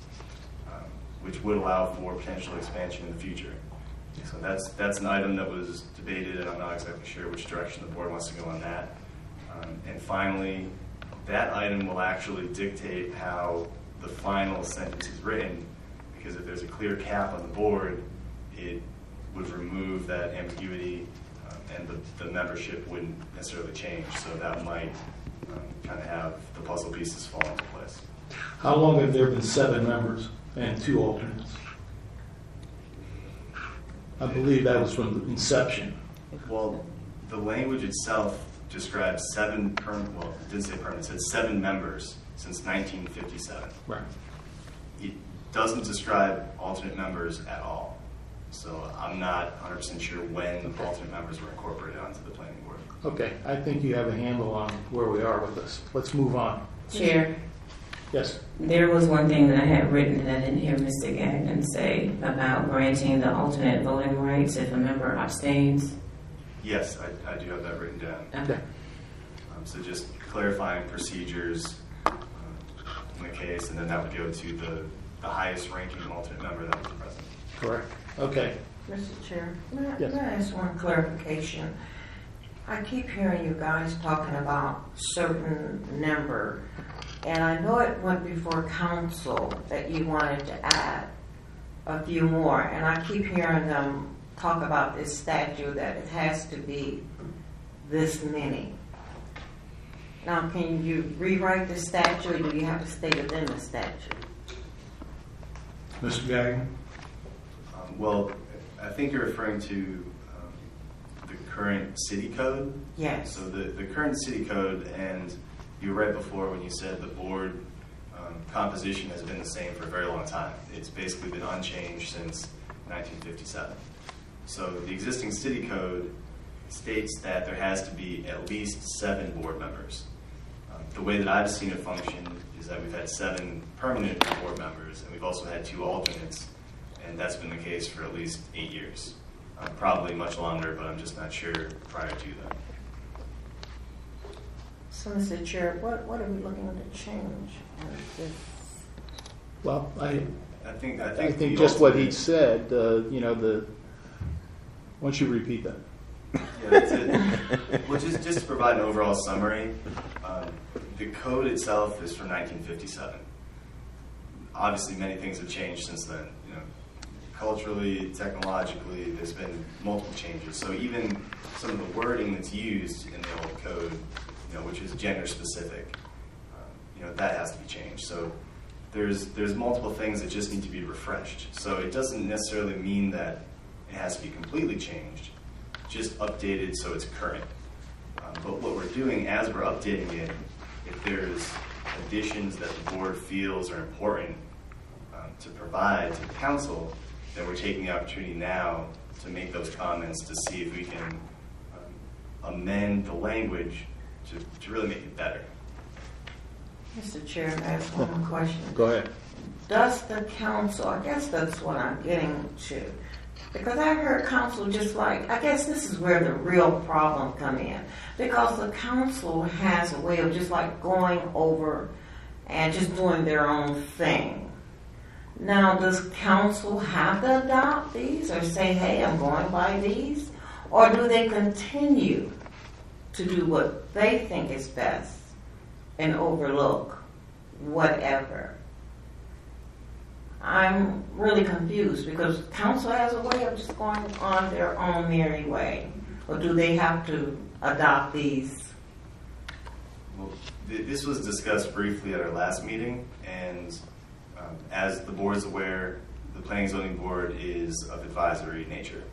which would allow for potential expansion in the future. So that's an item that was debated, and I'm not exactly sure which direction the board wants to go on that. And finally, that item will actually dictate how the final sentence is written, because if there's a clear cap on the board, it would remove that ambiguity, and the membership wouldn't necessarily change. So that might kind of have the puzzle pieces fall into place. How long have there been 7 members and 2 alternates? I believe that was from the inception. Well, the language itself describes well, it didn't say permanent, it said 7 members since 1957. Right. It doesn't describe alternate members at all. So I'm not 100% sure when alternate members were incorporated onto the planning board. Okay, I think you have a handle on where we are with this. Let's move on. Chair, Yes. there was one thing that I had written that I didn't hear Mr. Gagnon say about granting the alternate voting rights if a member abstains. Yes, I do have that written down. Okay. So just clarifying procedures in the case, and then that would go to the highest ranking alternate member that was present. Correct. Okay. Mr. Chair, Yes. may I ask one clarification? I keep hearing you guys talking about certain number, and I know it went before council that you wanted to add a few more, and I keep hearing them talk about this statute that it has to be this many. Now, can you rewrite the statute, or do you have to stay within the statute? Mr. Gagnon? Well, I think you're referring to the current city code. Yes. So the current city code, and you were right before when you said the board composition has been the same for a very long time. It's basically been unchanged since 1957. So the existing city code states that there has to be at least 7 board members. The way that I've seen it function is that we've had 7 permanent board members, and we've also had 2 alternates, and that's been the case for at least 8 years. Probably much longer, but I'm just not sure prior to that. So, Mr. Chair, what are we looking to change? Well, I think just what he said, once you repeat that. Yeah, that's it. Well, just to provide an overall summary, the code itself is from 1957. Obviously, many things have changed since then. Culturally, technologically, there's been multiple changes. So even some of the wording that's used in the old code, which is gender specific, that has to be changed. So there's multiple things that just need to be refreshed. So it doesn't necessarily mean that it has to be completely changed, just updated so it's current. But what we're doing as we're updating it, if there's additions that the board feels are important to provide to the council, then we're taking the opportunity now to make those comments to see if we can amend the language to really make it better. Mr. Chair, I have one more question. Go ahead. Does the council, I guess that's what I'm getting to, because I heard council just like, I guess this is where the real problem come in, because the council has a way of just like going over and just doing their own thing. Now, does council have to adopt these or say, hey, I'm going by these? Or do they continue to do what they think is best and overlook whatever? I'm really confused because council has a way of just going on their own merry way. Or do they have to adopt these? Well, this was discussed briefly at our last meeting, and as the board is aware, the Planning and Zoning Board is of advisory nature.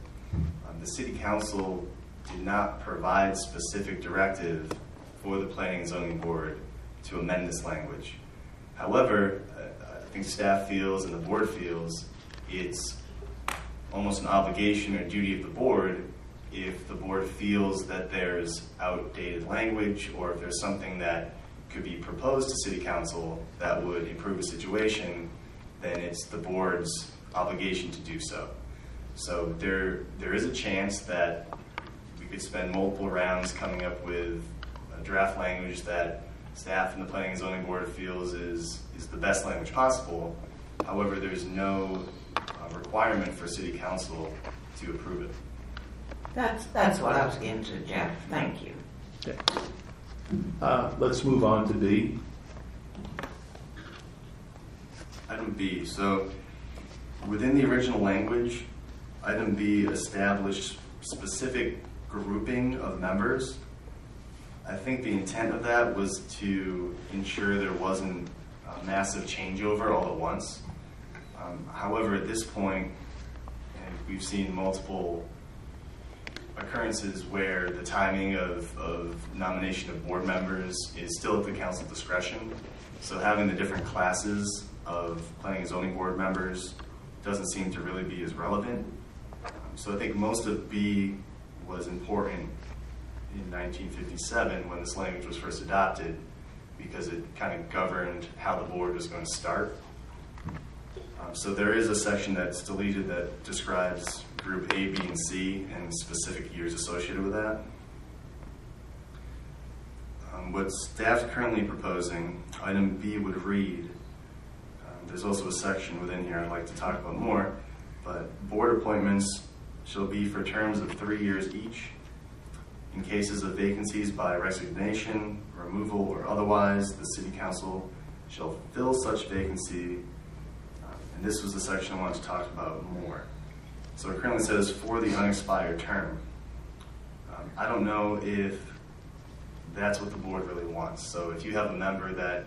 The City Council did not provide specific directive for the Planning and Zoning Board to amend this language. However, I think staff feels and the board feels it's almost an obligation or duty of the board if the board feels that there's outdated language or if there's something that could be proposed to City Council that would improve the situation, then it's the board's obligation to do so. So there is a chance that we could spend multiple rounds coming up with a draft language that staff and the Planning and Zoning Board feels is the best language possible. However, there's no requirement for City Council to approve it. That's what I was getting to, Jeff. Thank you. Okay. Let's move on to B. Item B. So within the original language, item B established specific grouping of members. I think the intent of that was to ensure there wasn't a massive changeover all at once. However, at this point, and we've seen multiple occurrences where the timing of nomination of board members is still at the council discretion. So having the different classes of planning and zoning board members doesn't seem to really be as relevant. So I think most of B was important in 1957 when this language was first adopted, because it kind of governed how the board was going to start. So there is a section that's deleted that describes group A, B, and C and specific years associated with that. What staff's currently proposing, item B would read, there's also a section within here I'd like to talk about more, but board appointments shall be for terms of 3 years each. In cases of vacancies by resignation, removal, or otherwise, the city council shall fill such vacancy. And this was the section I wanted to talk about more. So it currently says for the unexpired term. I don't know if that's what the board really wants. So if you have a member that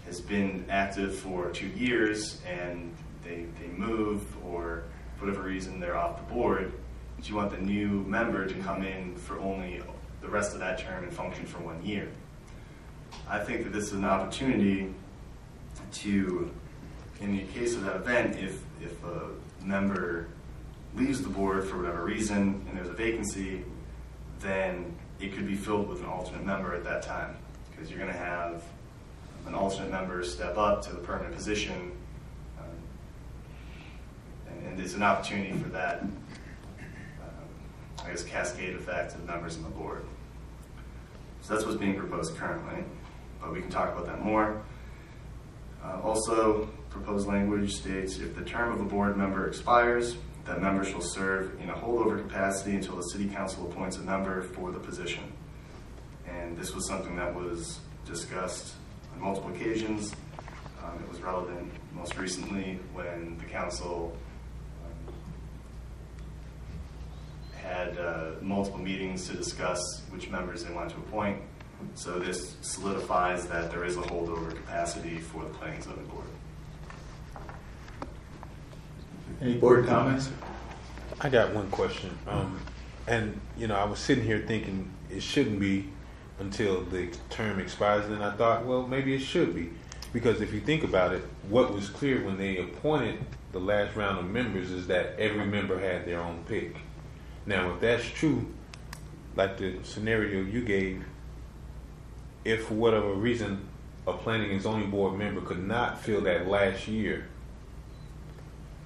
has been active for 2 years and they move, or for whatever reason they're off the board, but you want the new member to come in for only the rest of that term and function for 1 year. I think that this is an opportunity to, in the case of that event, if a member leaves the board for whatever reason and there's a vacancy, then it could be filled with an alternate member at that time, because you're going to have an alternate member step up to the permanent position, and there's an opportunity for that, I guess, cascade effect of members on the board. So that's what's being proposed currently, but we can talk about that more. Also, proposed language states, if the term of a board member expires, that member shall serve in a holdover capacity until the city council appoints a member for the position. And this was something that was discussed on multiple occasions. It was relevant most recently when the council had multiple meetings to discuss which members they wanted to appoint. So this solidifies that there is a holdover capacity for the planning and zoning board. Any board comments? I got one question. And, I was sitting here thinking it shouldn't be until the term expires. And I thought, well, maybe it should be. Because if you think about it, what was clear when they appointed the last round of members is that every member had their own pick. Now, if that's true, like the scenario you gave, if for whatever reason a planning and zoning board member could not fill that last year,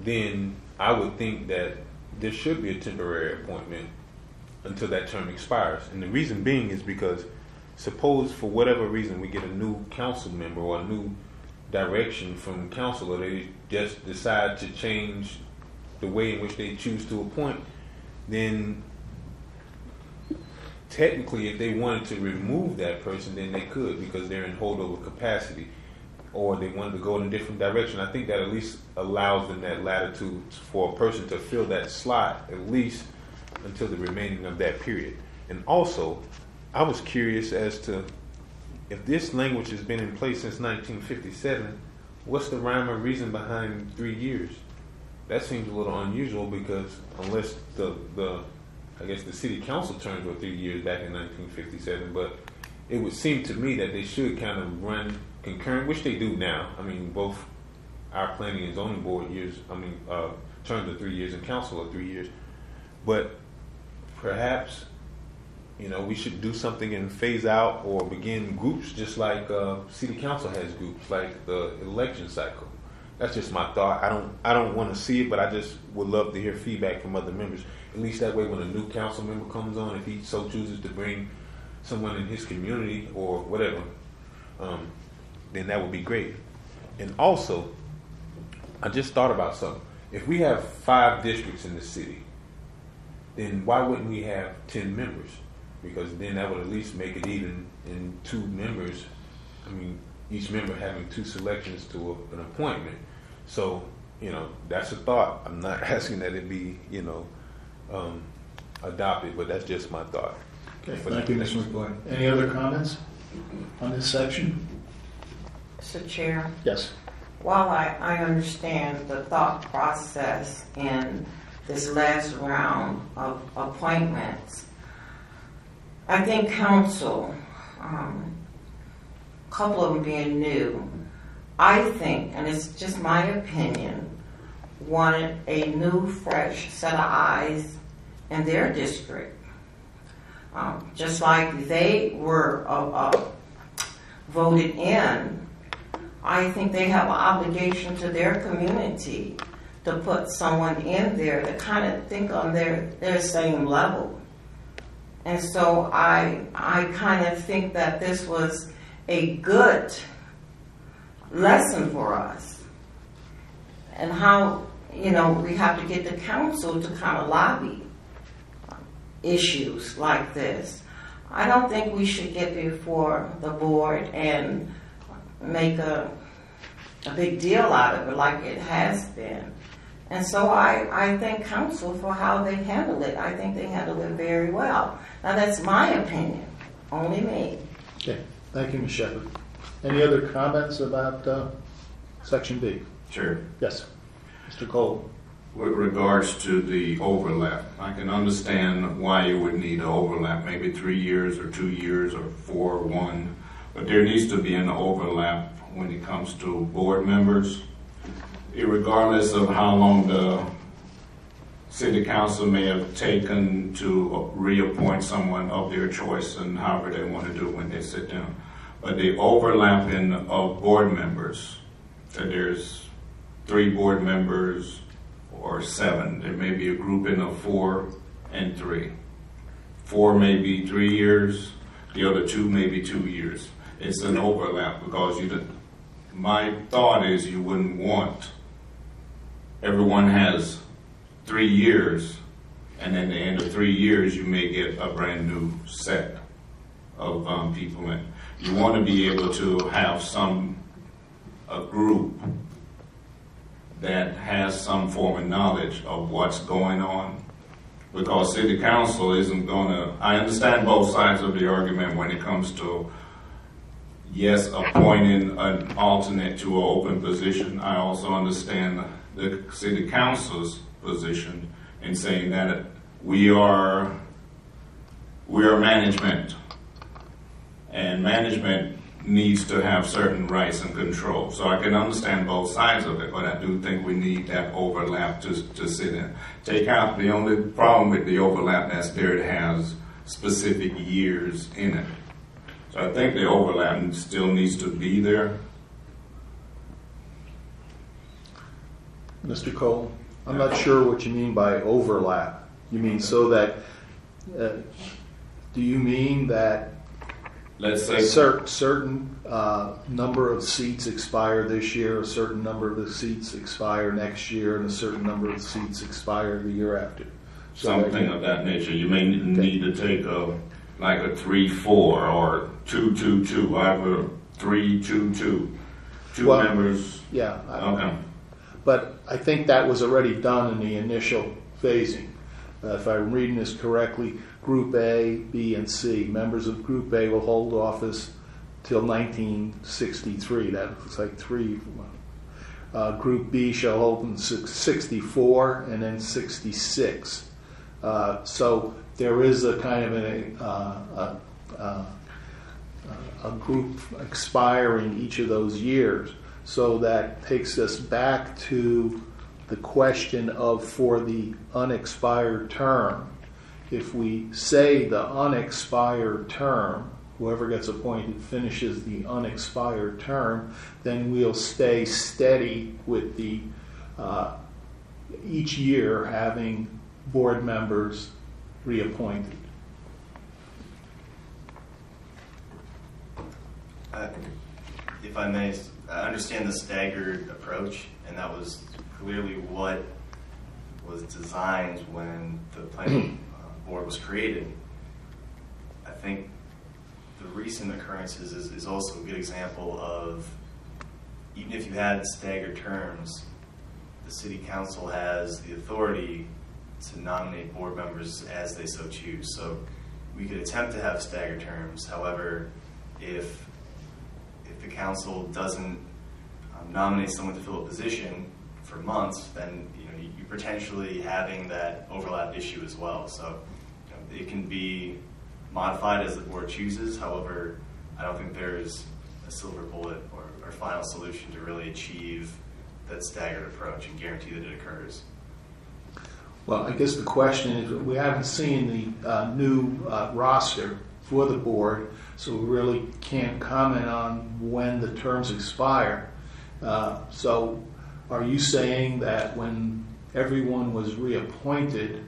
then I would think that there should be a temporary appointment until that term expires. And the reason being is because suppose for whatever reason we get a new council member or a new direction from council, or they just decide to change the way in which they choose to appoint, then technically if they wanted to remove that person, then they could, because they're in holdover capacity, or they wanted to go in a different direction. I think that at least allows them that latitude for a person to fill that slot at least until the remaining of that period. And also, I was curious as to if this language has been in place since 1957, what's the rhyme or reason behind 3 years? That seems a little unusual, because unless I guess the city council terms were 3 years back in 1957, but it would seem to me that they should kind of run concurrent, which they do now. I mean, both our planning and zoning board terms are 3 years and council are 3 years. But perhaps, we should do something and phase out or begin groups just like city council has groups, like the election cycle. That's just my thought. I don't want to see it, but I just would love to hear feedback from other members. At least that way, when a new council member comes on, if he so chooses to bring someone in his community or whatever, then that would be great. And also, I just thought about something. If we have 5 districts in the city, then why wouldn't we have 10 members? Because then that would at least make it even in 2 members. I mean, each member having 2 selections to an appointment. So, that's a thought. I'm not asking that it be, adopted, but that's just my thought. Okay, thank you, Mr. McGuire. Any other comments on this section? Mr. Chair, Yes. while I understand the thought process in this last round of appointments. I think council, a couple of them being new, I think, and it's just my opinion, wanted a new, fresh set of eyes in their district. Just like they were voted in, I think they have an obligation to their community to put someone in there to kind of think on their same level. And so I kind of think that this was a good lesson for us, and how, you know, we have to get the council to kind of lobby issues like this. I don't think we should get before the board and make a big deal out of it like it has been. And so I thank council for how they handled it. I think they handled it very well. Now that's my opinion, only me. Okay, thank you, Ms. Shepherd. Any other comments about Section B? Sure. Yes, Mr. Cole. With regards to the overlap, I can understand why you would need an overlap, maybe 3 years or 2 years or 4 or 1, but there needs to be an overlap when it comes to board members. Regardless of how long the city council may have taken to reappoint someone of their choice and however they want to do it when they sit down. But the overlapping of board members, that there's 3 board members or 7, there may be a grouping of 4 and 3. 4 may be 3 years, the other 2 may be 2 years. It's an overlap because my thought is you wouldn't want everyone has 3 years, and at the end of 3 years, you may get a brand new set of people in. You want to be able to have a group that has some form of knowledge of what's going on, because city council isn't going to, I understand both sides of the argument when it comes to, yes, appointing an alternate to an open position. I also understand the city council's position in saying that we are management, and management needs to have certain rights and control. So I can understand both sides of it, but I do think we need that overlap to sit in. Take out the only problem with the overlap that's there, it has specific years in it. So I think the overlap still needs to be there. Mr. Cole, I'm not sure what you mean by overlap. You mean so that, do you mean that let's say a certain number of seats expire this year, a certain number of the seats expire next year, and a certain number of seats expire the year after? Something of that nature. You may need to take like a 3-4 or 2-2-2. I have a 3-2-2. Two members. Yeah. Okay. But I think that was already done in the initial phasing. If I'm reading this correctly, Group A, B, and C. Members of Group A will hold office till 1963. That looks like 3. Group B shall hold in 64 and then 66. So there is a kind of a group expiring each of those years. So that takes us back to the question of, for the unexpired term, if we say the unexpired term, whoever gets appointed finishes the unexpired term, then we'll stay steady with the each year having board members reappointed. If I may, I understand the staggered approach, and that was clearly what was designed when the planning board was created. I think the recent occurrences is also a good example of, even if you had staggered terms, the city council has the authority to nominate board members as they so choose. So we could attempt to have staggered terms. However, if the council doesn't nominate someone to fill a position for months, then you potentially having that overlap issue as well. So it can be modified as the board chooses. However, I don't think there's a silver bullet or final solution to really achieve that staggered approach and guarantee that it occurs. Well, I guess the question is, we haven't seen the new roster for the board, so we really can't comment on when the terms expire. So are you saying that when everyone was reappointed,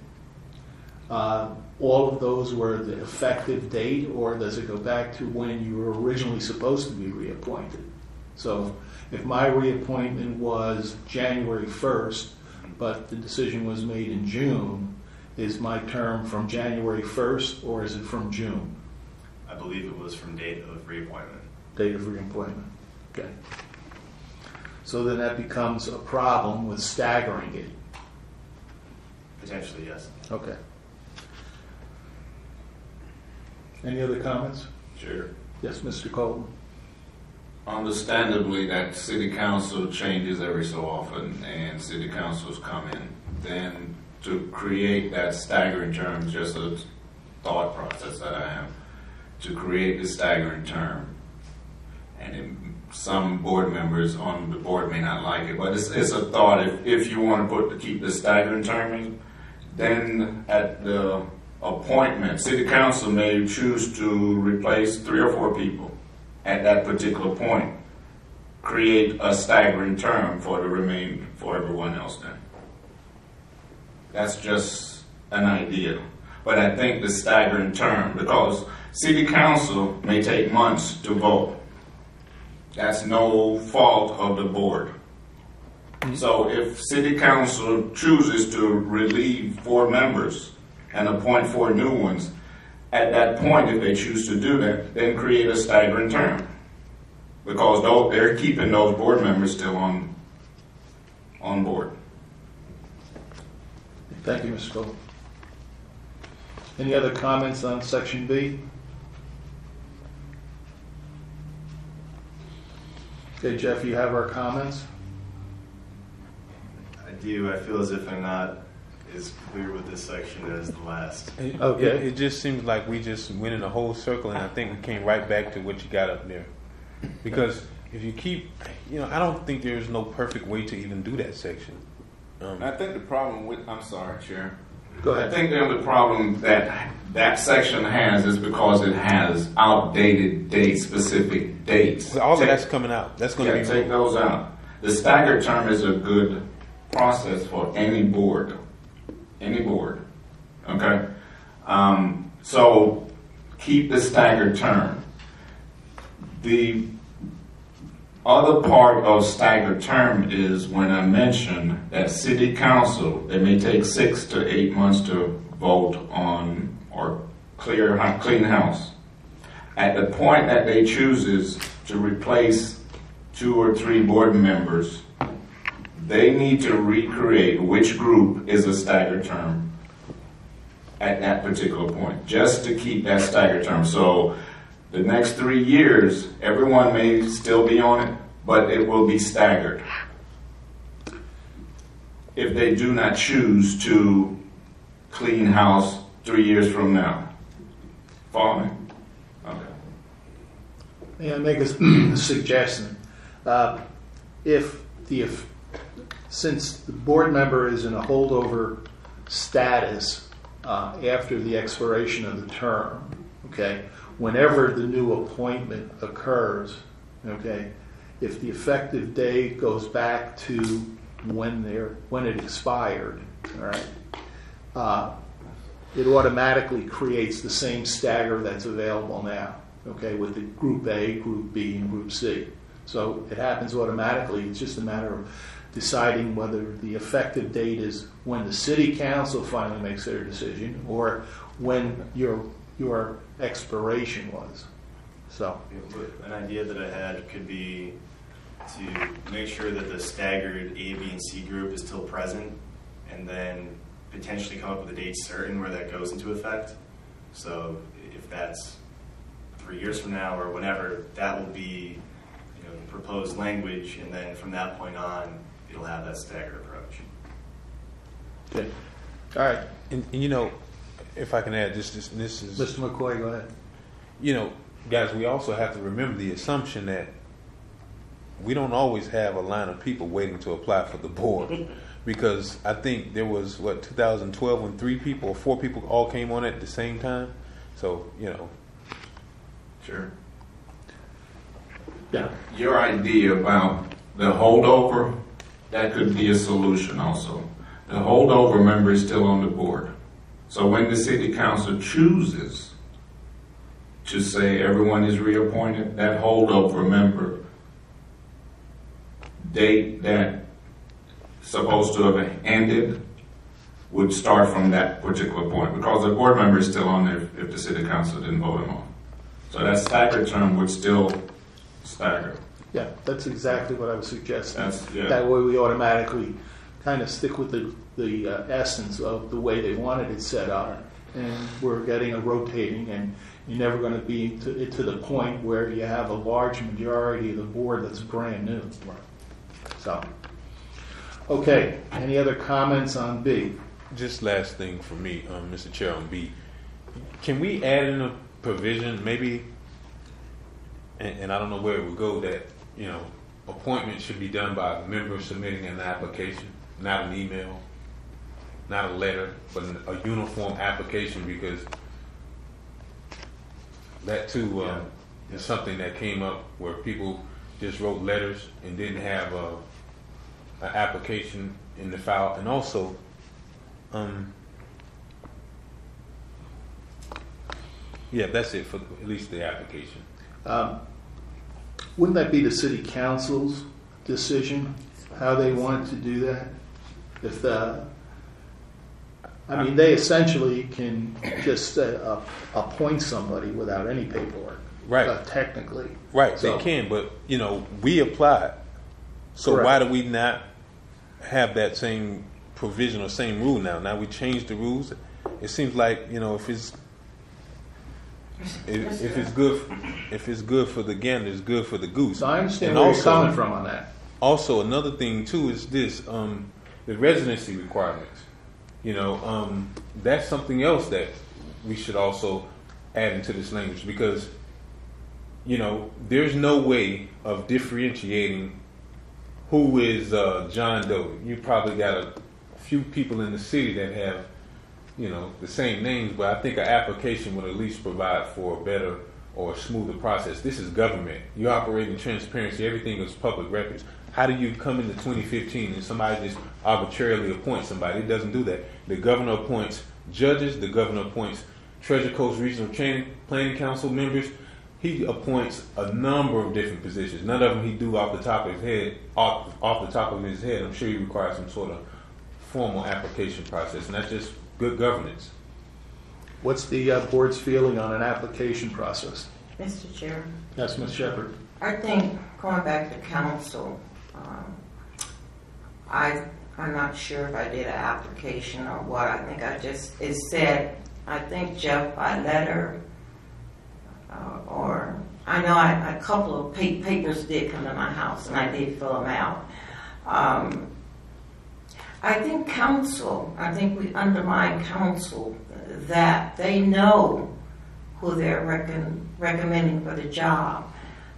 all of those were the effective date, or does it go back to when you were originally supposed to be reappointed? So if my reappointment was January 1st, but the decision was made in June, is my term from January 1st, or is it from June? I believe it was from date of reappointment. Date of reappointment. Okay. So then that becomes a problem with staggering it. Potentially, yes. Okay. Any other comments? Sure. Yes, Mr. Colton. Understandably, that city council changes every so often, and city councils come in. Then to create that staggering term, just a thought process that I have, to create the staggering term, and some board members on the board may not like it, but it's a thought. If you want to keep the staggering term in, then at the appointment, city council may choose to replace 3 or 4 people at that particular point. Create a staggering term for everyone else then. That's just an idea. But I think the staggering term, because city council may take months to vote. That's no fault of the board. So if city council chooses to relieve 4 members and appoint 4 new ones, at that point, if they choose to do that, then create a staggering term. Because they're keeping those board members still on board. Thank you, Mr. Cole. Any other comments on Section B? Okay, Jeff, you have our comments? I do. I feel as if I'm not as clear with this section as the last. Okay. It just seems like we just went in a whole circle, and I think we came right back to what you got up there. Because if you keep, I don't think there's no perfect way to even do that section. I think the problem with, I'm sorry, Chair. Go ahead. I think the only problem that section has is because it has outdated date-specific dates. All of that's coming out. That's going to be take those out. The staggered term is a good process for any board. Any board. Okay? So keep the staggered term. The other part of staggered term is when I mention that city council, they may take 6 to 8 months to vote on or clean house. At the point that they chooses to replace 2 or 3 board members, they need to recreate which group is a staggered term at that particular point, just to keep that staggered term. So the next 3 years, everyone may still be on it, but it will be staggered if they do not choose to clean house 3 years from now. Follow me? Okay. May I make a suggestion? Since the board member is in a holdover status after the expiration of the term, okay, whenever the new appointment occurs, okay, if the effective date goes back to when it expired, all right, it automatically creates the same stagger that's available now, okay, with the Group A, Group B, and Group C. So it happens automatically. It's just a matter of deciding whether the effective date is when the city council finally makes their decision or when your expiration was. So an idea that I had could be to make sure that the staggered A, B, and C group is still present, and then potentially come up with a date certain where that goes into effect. So if that's 3 years from now or whenever, that will be the proposed language, and then from that point on, it'll have that staggered approach. Okay. All right. And you know, if I can add, this is Mr. McCoy, go ahead. you know, guys, we also have to remember the assumption that we don't always have a line of people waiting to apply for the board. Because I think there was, 2012 when 3 people or 4 people all came on at the same time. So, you know. Sure. Yeah. Your idea about the holdover, that could be a solution also. The holdover member is still on the board. So when the city council chooses to say everyone is reappointed, that holdover member date that supposed to have ended would start from that particular point, because the board member is still on there if the city council didn't vote him off. So that staggered term would still stagger. Yeah, that's exactly what I was suggesting. Yeah. That way we automatically kind of stick with the essence of the way they wanted it set up. And we're getting a rotating, and you're never going to be to the point where you have a large majority of the board that's brand new. So, okay, any other comments on B? Just last thing for me, Mr. Chair, on B. Can we add in a provision, maybe, and I don't know where it would go, that, you know, appointment should be done by a member submitting an application, not an email, not a letter, but a uniform application, because that too is something that came up where people just wrote letters and didn't have an application in the file. And also, yeah, that's it for at least the application. Wouldn't that be the city council's decision, how they want to do that? If they essentially can just appoint somebody without any paperwork, right? Technically, right? So, they can, but you know, we applied, so correct. Why do we not have that same provision or same rule now? Now we changed the rules. It seems like, you know, if it's good for the gander, it's good for the goose. So I understand and where also, you're coming from on that. Also, another thing too is this: the residency requirements. You know, that's something else that we should also add into this language, because, you know, there's no way of differentiating who is John Doe. You probably got a few people in the city that have, you know, the same names, but I think an application would at least provide for a better or a smoother process. This is government. You operate in transparency. Everything is public records. How do you come into 2015 and somebody just arbitrarily appoints somebody? It doesn't do that. The governor appoints judges. The governor appoints Treasure Coast Regional Planning Council members. He appoints a number of different positions. None of them he do off the top of his head. Off the top of his head, I'm sure he requires some sort of formal application process, and that's just good governance. What's the board's feeling on an application process? Mr. Chair, Yes, Ms. Shepherd. I think going back to council, I'm not sure if I did an application or what. I think it said, I think, Jeff, by letter, or I know a couple of papers did come to my house and I did fill them out. I think we undermine council, that they know who they're recommending for the job.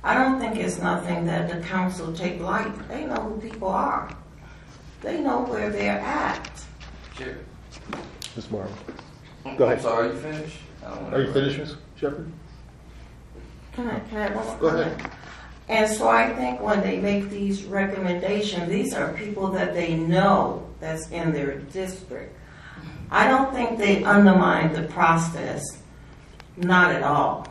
I don't think it's nothing that the council take light. They know who people are. They know where they're at. Chair. Ms. Morrow. Go ahead. I'm sorry, are you finished? Are you finished, Ms. Shepherd? Can I have one more Go comment? ahead. And so I think when they make these recommendations, these are people that they know that's in their district. I don't think they undermine the process, not at all.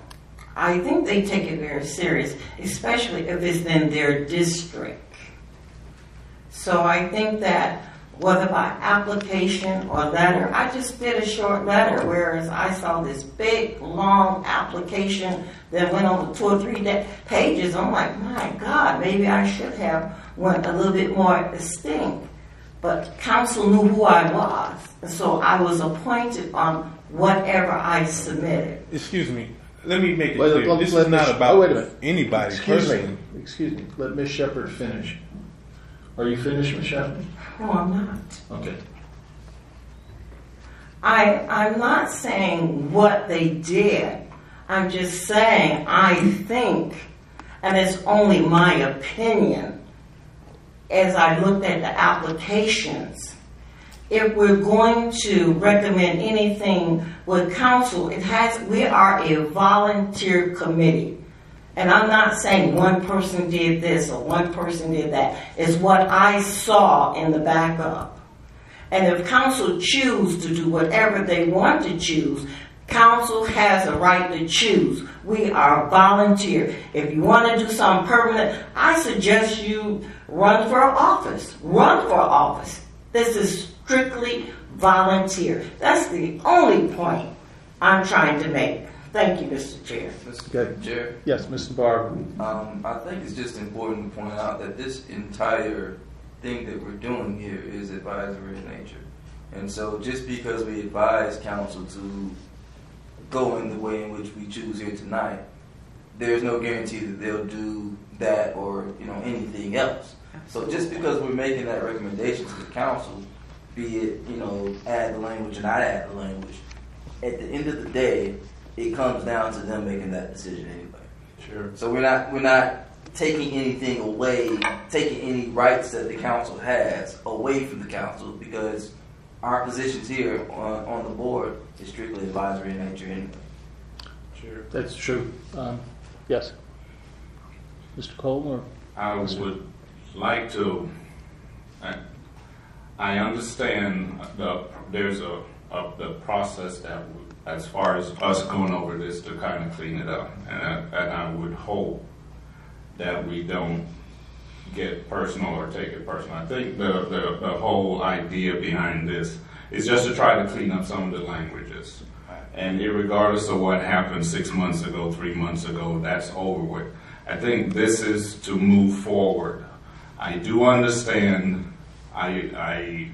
I think they take it very serious, especially if it's in their district. So I think that whether by application or letter, I just did a short letter, whereas I saw this big, long application that went over 2 or 3 pages. I'm like, my God, maybe I should have went a little bit more distinct. But council knew who I was, and so I was appointed on whatever I submitted. Excuse me. Let me make it Wait, clear. This is not about anybody personally. Excuse me. Let Ms. Shepherd finish. Are you finished, Ms. Shepherd? No, I'm not. Okay. I'm not saying what they did. I'm just saying I think, and it's only my opinion, as I looked at the applications, if we're going to recommend anything with council, we are a volunteer committee. And I'm not saying one person did this or one person did that. It's what I saw in the backup. And if council choose to do whatever they want to choose, council has a right to choose. We are volunteer. If you want to do something permanent, I suggest you run for office. Run for office. This is strictly volunteer. That's the only point I'm trying to make. Thank you, Mr. Chair. Okay. Chair, Yes, Mr. Barber. I think it's just important to point out that this entire thing that we're doing here is advisory in nature. And so just because we advise council to go in the way in which we choose here tonight, there's no guarantee that they'll do that or anything else. So just because we're making that recommendation to the council, be it add the language or not add the language, at the end of the day, it comes down to them making that decision anyway. Sure. So we're not taking anything away, taking any rights that the council has away from the council, because our positions here on the board is strictly advisory in nature anyway. Sure. That's true. Yes. Mr. Cole? I would like to. I understand there's the process that, as far as us going over this to kind of clean it up, and I would hope that we don't get personal or take it personal. I think the whole idea behind this is just to try to clean up some of the languages. And regardless of what happened 6 months ago, 3 months ago, that's over with. I think this is to move forward. I do understand. I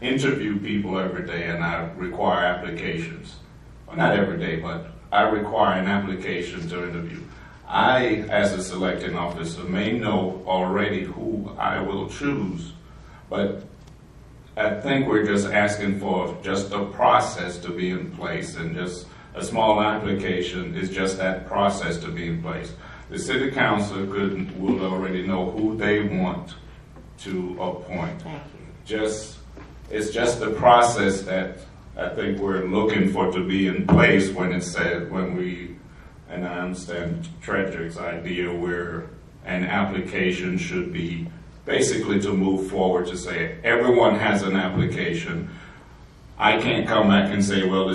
interview people every day, and I require applications. Well, not every day, but I require an application to interview. I, as a selecting officer, may know already who I will choose, but I think we're just asking for just a process to be in place, and just a small application is just that process to be in place. The city council will already know who they want to appoint. Thank you. It's just the process that I think we're looking for to be in place when it said, and I understand Tredrick's idea where an application should be basically to move forward to say everyone has an application. I can't come back and say, well,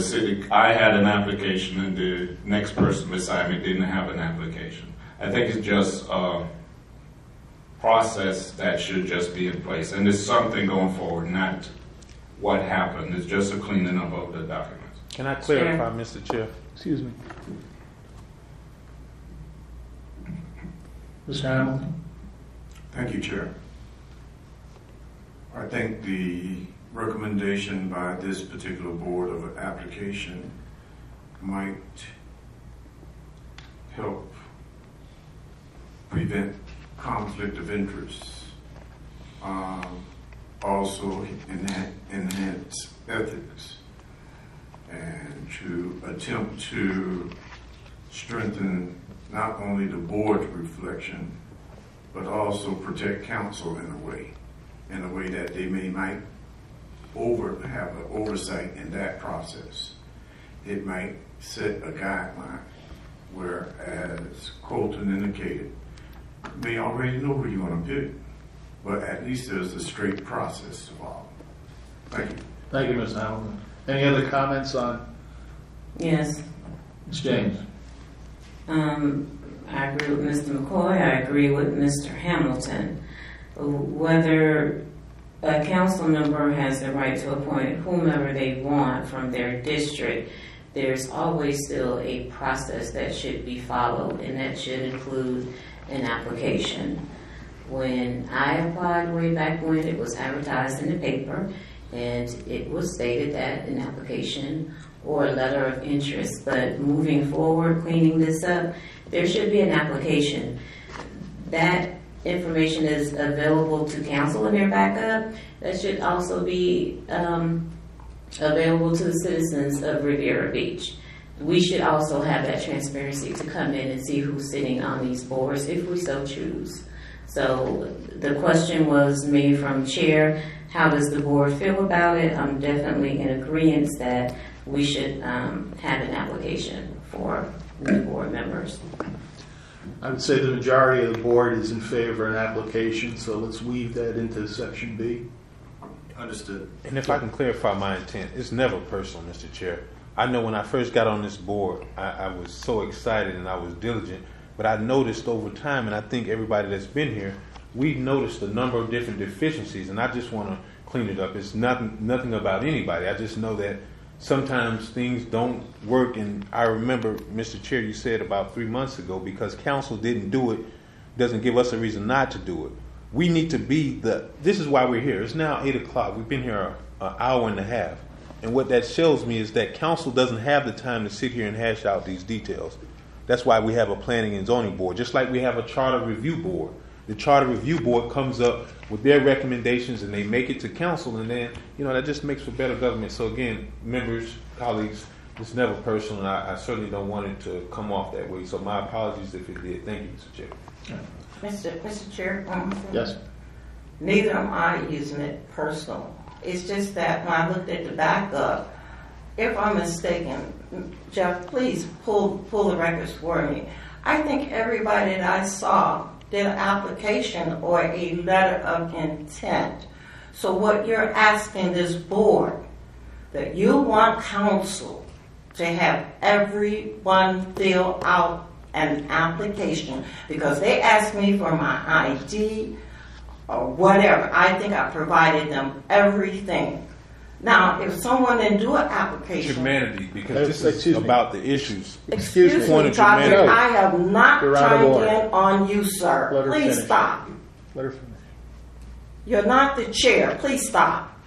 I had an application and the next person beside me didn't have an application. I think it's just a process that should just be in place. And it's something going forward, not what happened. It's just a cleaning up of the documents. Can I clarify, Mr. Chair? Excuse me. Mr. Hamilton? Thank you, Chair. I think the recommendation by this particular board of an application might help prevent conflict of interest. Also enhance ethics, and to attempt to strengthen not only the board's reflection, but also protect council in a way that they might have an oversight in that process. It might set a guideline where, as Colton indicated, you may already know who you're going to pick, but at least there's a straight process to follow. Thank you. Thank you, Mr. Hamilton. Any other comments on Yes. Ms. James? I agree with Mr. McCoy. I agree with Mr. Hamilton. Whether a council member has the right to appoint whomever they want from their district, there's always still a process that should be followed, and that should include an application. When I applied way back when, it was advertised in the paper, and it was stated that an application or a letter of interest. But moving forward, cleaning this up, there should be an application. That information is available to council in their backup. That should also be available to the citizens of Riviera Beach. We should also have that transparency to come in and see who's sitting on these boards if we so choose. So the question was made from Chair, how does the board feel about it? I'm definitely in agreement that we should have an application for new board members. I would say the majority of the board is in favor of an application, so let's weave that into section B. Understood. And if I can clarify my intent, it's never personal, Mr. Chair. I know when I first got on this board, I was so excited and I was diligent, but I noticed over time, and I think everybody that's been here, we've noticed a number of different deficiencies, and I just want to clean it up. It's nothing about anybody. I just know that sometimes things don't work, and I remember, Mr. Chair, you said about 3 months ago, because council didn't do it, doesn't give us a reason not to do it. We need to be this is why we're here. It's now 8 o'clock. We've been here an hour and a half. And what that shows me is that council doesn't have the time to sit here and hash out these details. That's why we have a planning and zoning board, just like we have a charter review board. The charter review board comes up with their recommendations and they make it to council, and then, that just makes for better government. So again, members, colleagues, it's never personal, and I certainly don't want it to come off that way. So my apologies if it did. Thank you, Mr. Chair. Mr. Chair? Yes. Neither am I using it personal. It's just that when I looked at the backup, if I'm mistaken, Jeff, please pull the records for me. I think everybody that I saw did an application or a letter of intent. So what you're asking this board, that you want council to have everyone fill out an application, because they asked me for my ID or whatever. I think I provided them everything. Now, if someone didn't do an application... Humanity, because this is about the issues. Excuse me, Doctor, I have not chimed in on you, sir. Please stop. Let her finish. You're not the chair. Please stop.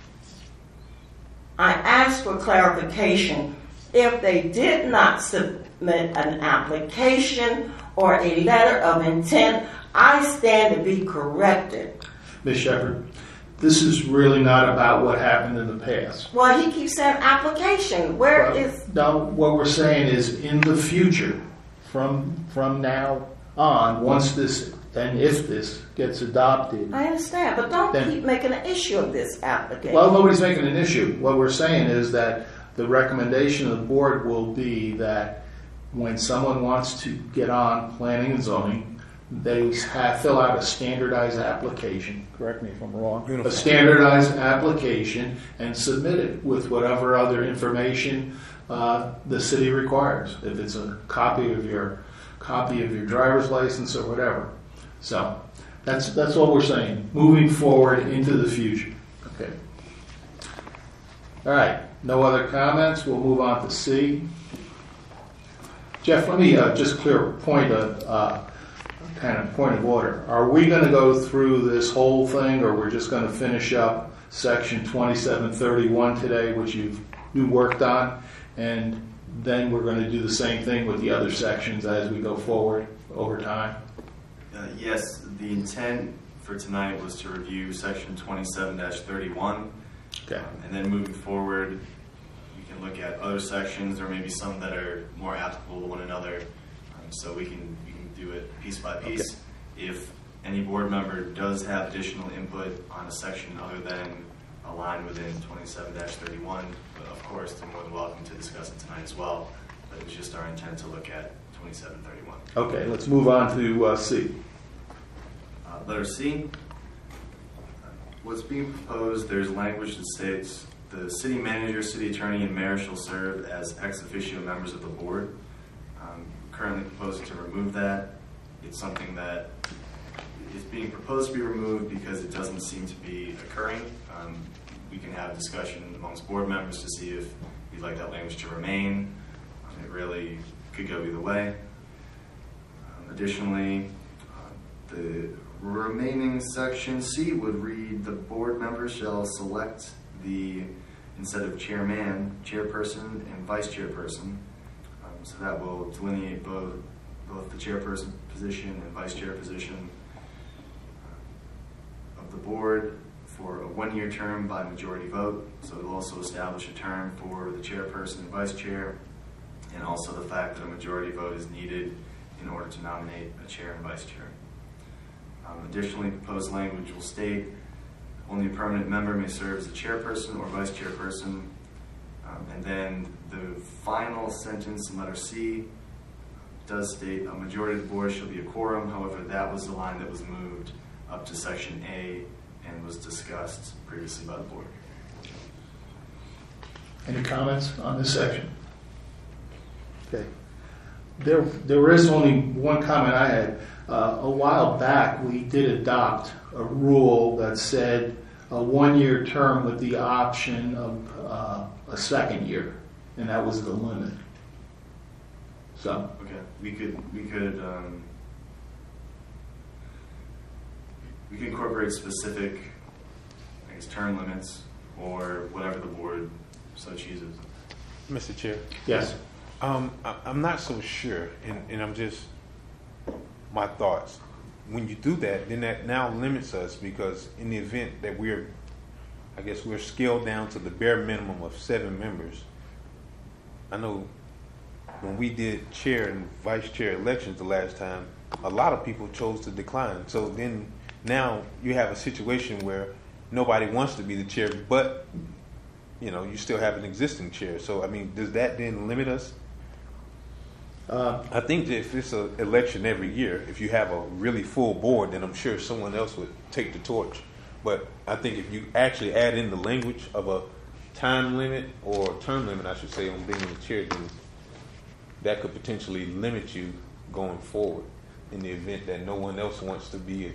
I asked for clarification. If they did not submit an application or a letter of intent, I stand to be corrected. Ms. Shepherd, this is really not about what happened in the past. Well, he keeps saying application. No, what we're saying is in the future, from now on, once this and if this gets adopted. I understand, but don't keep making an issue of this application. Well, nobody's making an issue. What we're saying is that the recommendation of the board will be that when someone wants to get on planning and zoning, they fill out a standardized application. Correct me if I'm wrong. A standardized application and submit it with whatever other information the city requires. If it's a copy of your driver's license or whatever. So that's what we're saying. Moving forward into the future. Okay. All right. No other comments. We'll move on to C. Jeff, let me just clear a point of order. Are we going to go through this whole thing, or we're just going to finish up section 2731 today, which you worked on, and then we're going to do the same thing with the other sections as we go forward over time? Yes, the intent for tonight was to review section 27-31. Okay. And then moving forward, we can look at other sections, or maybe some that are more applicable to one another. So we can do it piece by piece. Okay. If any board member does have additional input on a section other than aligned within 27-31, of course, they're more than welcome to discuss it tonight as well. But it's just our intent to look at 2731. Okay, let's move on to C. Letter C. What's being proposed, there's language that states the city manager, city attorney, and mayor shall serve as ex officio members of the board. Currently proposing to remove that. It's something that is being proposed to be removed because it doesn't seem to be occurring. We can have discussion amongst board members to see if we'd like that language to remain. It really could go either way. Additionally, the remaining section C would read the board members shall select instead of chairman, chairperson and vice chairperson. So that will delineate both the chairperson position and vice chair position of the board for a one-year term by majority vote. So it will also establish a term for the chairperson and vice chair, and also the fact that a majority vote is needed in order to nominate a chair and vice chair. Additionally, proposed language will state only a permanent member may serve as a chairperson or vice chairperson. And then the final sentence in letter C does state a majority of the board shall be a quorum. However, that was the line that was moved up to section A and was discussed previously by the board. Any comments on this section? Okay. There is only one comment I had. A while back, we did adopt a rule that said a one-year term with the option of a second year, and that was the limit. So. Okay, we could incorporate specific, I guess, term limits or whatever the board so chooses. Mr. Chair? Yes. I'm not so sure, and I'm just, my thoughts. When you do that, then that now limits us, because in the event that we're scaled down to the bare minimum of 7 members. I know when we did chair and vice chair elections the last time, a lot of people chose to decline. So then now you have a situation where nobody wants to be the chair, but you still have an existing chair. So I mean, does that then limit us? I think that if it's an election every year, if you have a really full board, then I'm sure someone else would take the torch. But I think if you actually add in the language of a time limit or term limit, I should say, on being the chair, then that could potentially limit you going forward in the event that no one else wants to be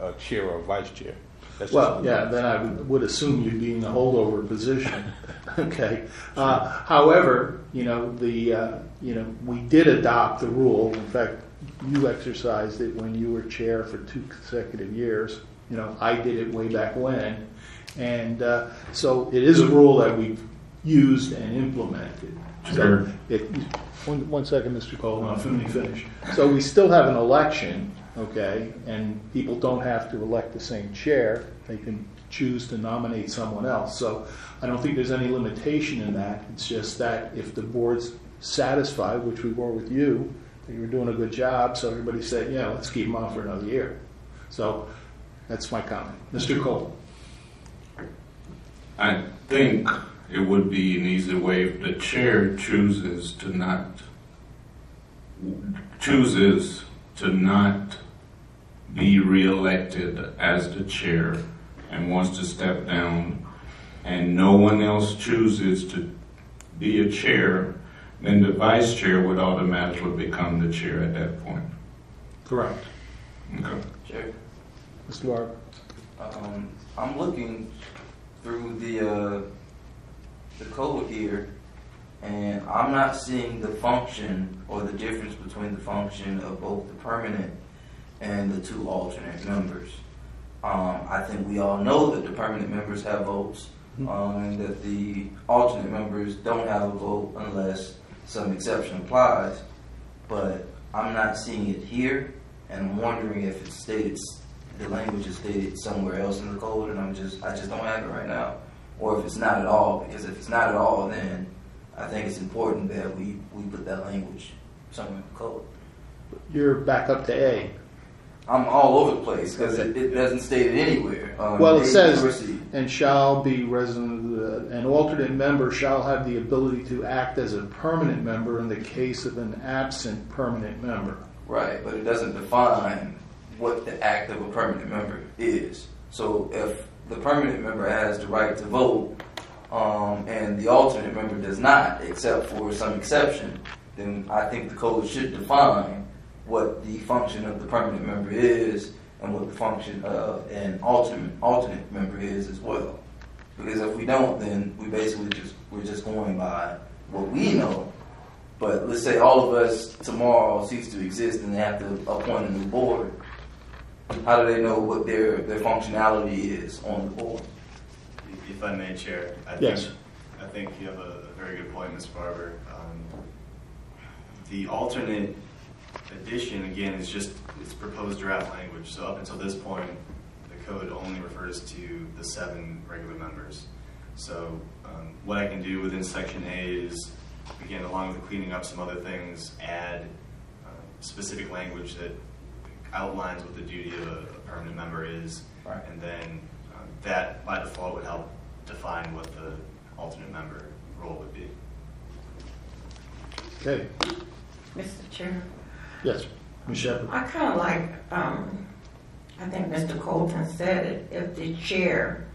a chair or a vice chair. Then I would assume you'd be in the holdover position. Okay. However, we did adopt the rule. In fact, you exercised it when you were chair for 2 consecutive years. I did it way back when. And so it is a rule that we've used and implemented. Sure. One second, Mr. Cole, let me finish. So we still have an election, okay, and people don't have to elect the same chair. They can choose to nominate someone else. So I don't think there's any limitation in that. It's just that if the board's satisfied, which we were with you, that you were doing a good job, so everybody said, yeah, let's keep them on for another year. So that's my comment. Mr. Cole. I think it would be an easy way if the chair chooses to not be reelected as the chair and wants to step down, and no one else chooses to be a chair, then the vice chair would automatically become the chair at that point. Correct. Okay. Chair. Mr. Barber. I'm looking through the code here, and I'm not seeing the function or the difference between the function of both the permanent and the 2 alternate members. I think we all know that the permanent members have votes, and that the alternate members don't have a vote unless some exception applies. But I'm not seeing it here, and I'm wondering if it's stated, the language is stated somewhere else in the code, and I just don't have it right now, or if it's not at all. Because if it's not at all, then I think it's important that we put that language somewhere in the code. You're back up to A. I'm all over the place because it doesn't state it anywhere. Well, it says, and shall be resident, an alternate member shall have the ability to act as a permanent member in the case of an absent permanent member. Right, but it doesn't define what the act of a permanent member is. So if the permanent member has the right to vote, and the alternate member does not, except for some exception, then I think the code should define what the function of the permanent member is and what the function of an alternate member is as well. Because if we don't, then we basically we're just going by what we know. But let's say all of us tomorrow cease to exist and they have to appoint a new board. How do they know what their functionality is on the board? If I may, Chair, I think you have a very good point, Ms. Barber. The alternate addition, again, is just it's proposed draft language. So up until this point, the code only refers to the 7 regular members. So what I can do within Section A is, again, along with cleaning up some other things, add specific language that outlines what the duty of a permanent member is, Right. and then that by default would help define what the alternate member role would be. Okay, Mr. Chair, yes, Ms. Shepherd. I kind of like, I think Mr. Colton said it, if the chair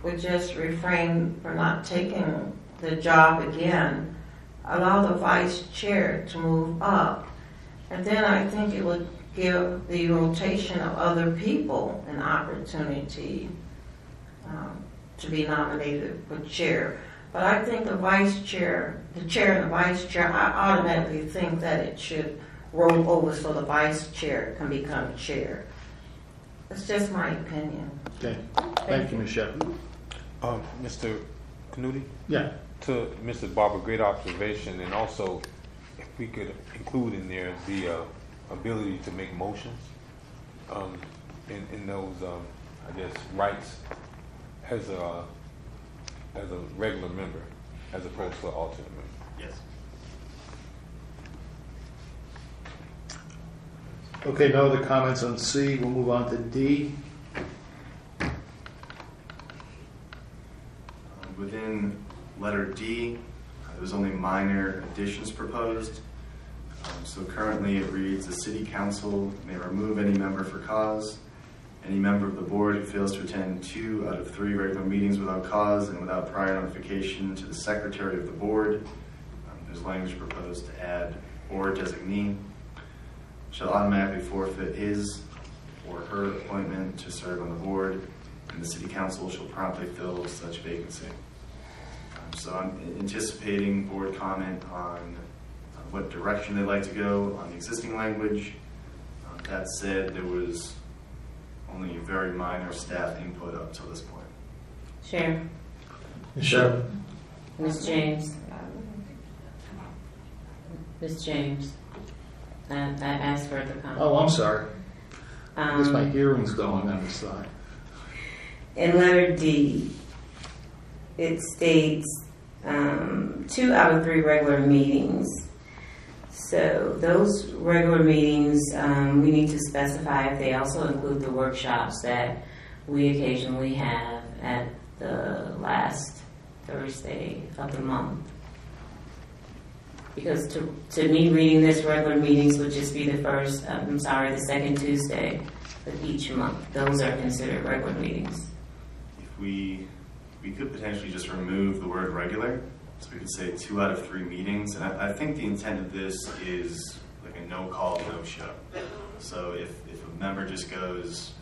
would just refrain from not taking the job again, allow the vice chair to move up, and then I think it would give the rotation of other people an opportunity to be nominated for chair. But I think the vice chair, the chair and the vice chair, I automatically think that it should roll over so the vice chair can become chair. That's just my opinion. Okay, thank you, Ms. Shepherd. Mr. Knuty? Yeah, To Mr. Barber, great observation, and also if we could include in there the ability to make motions in those, I guess, rights as a regular member, as opposed to an alternate member. Yes. okay, no other comments on C. We'll move on to D. Within letter D, there was only minor additions proposed. So currently it reads, the city council may remove any member for cause. Any member of the board who fails to attend 2 out of 3 regular meetings without cause and without prior notification to the secretary of the board, there's language proposed to add or designee, shall automatically forfeit his or her appointment to serve on the board, and the city council shall promptly fill such vacancy. So I'm anticipating board comment on what direction they'd like to go on the existing language. That said, there was only very minor staff input up till this point. Chair, Ms. Shepherd. Ms. James. Ms. James. I asked for the comment. Oh, I'm sorry. I guess my Um, hearing's going on this side. In letter D, it states 2 out of 3 regular meetings. So those regular meetings, we need to specify if they also include the workshops that we occasionally have at the last Thursday of the month. Because to me, reading this, regular meetings would just be the second Tuesday of each month. Those are considered regular meetings. If we could potentially just remove the word regular, so we could say 2 out of 3 meetings. And I think the intent of this is like a no call, no show. So if a member just goes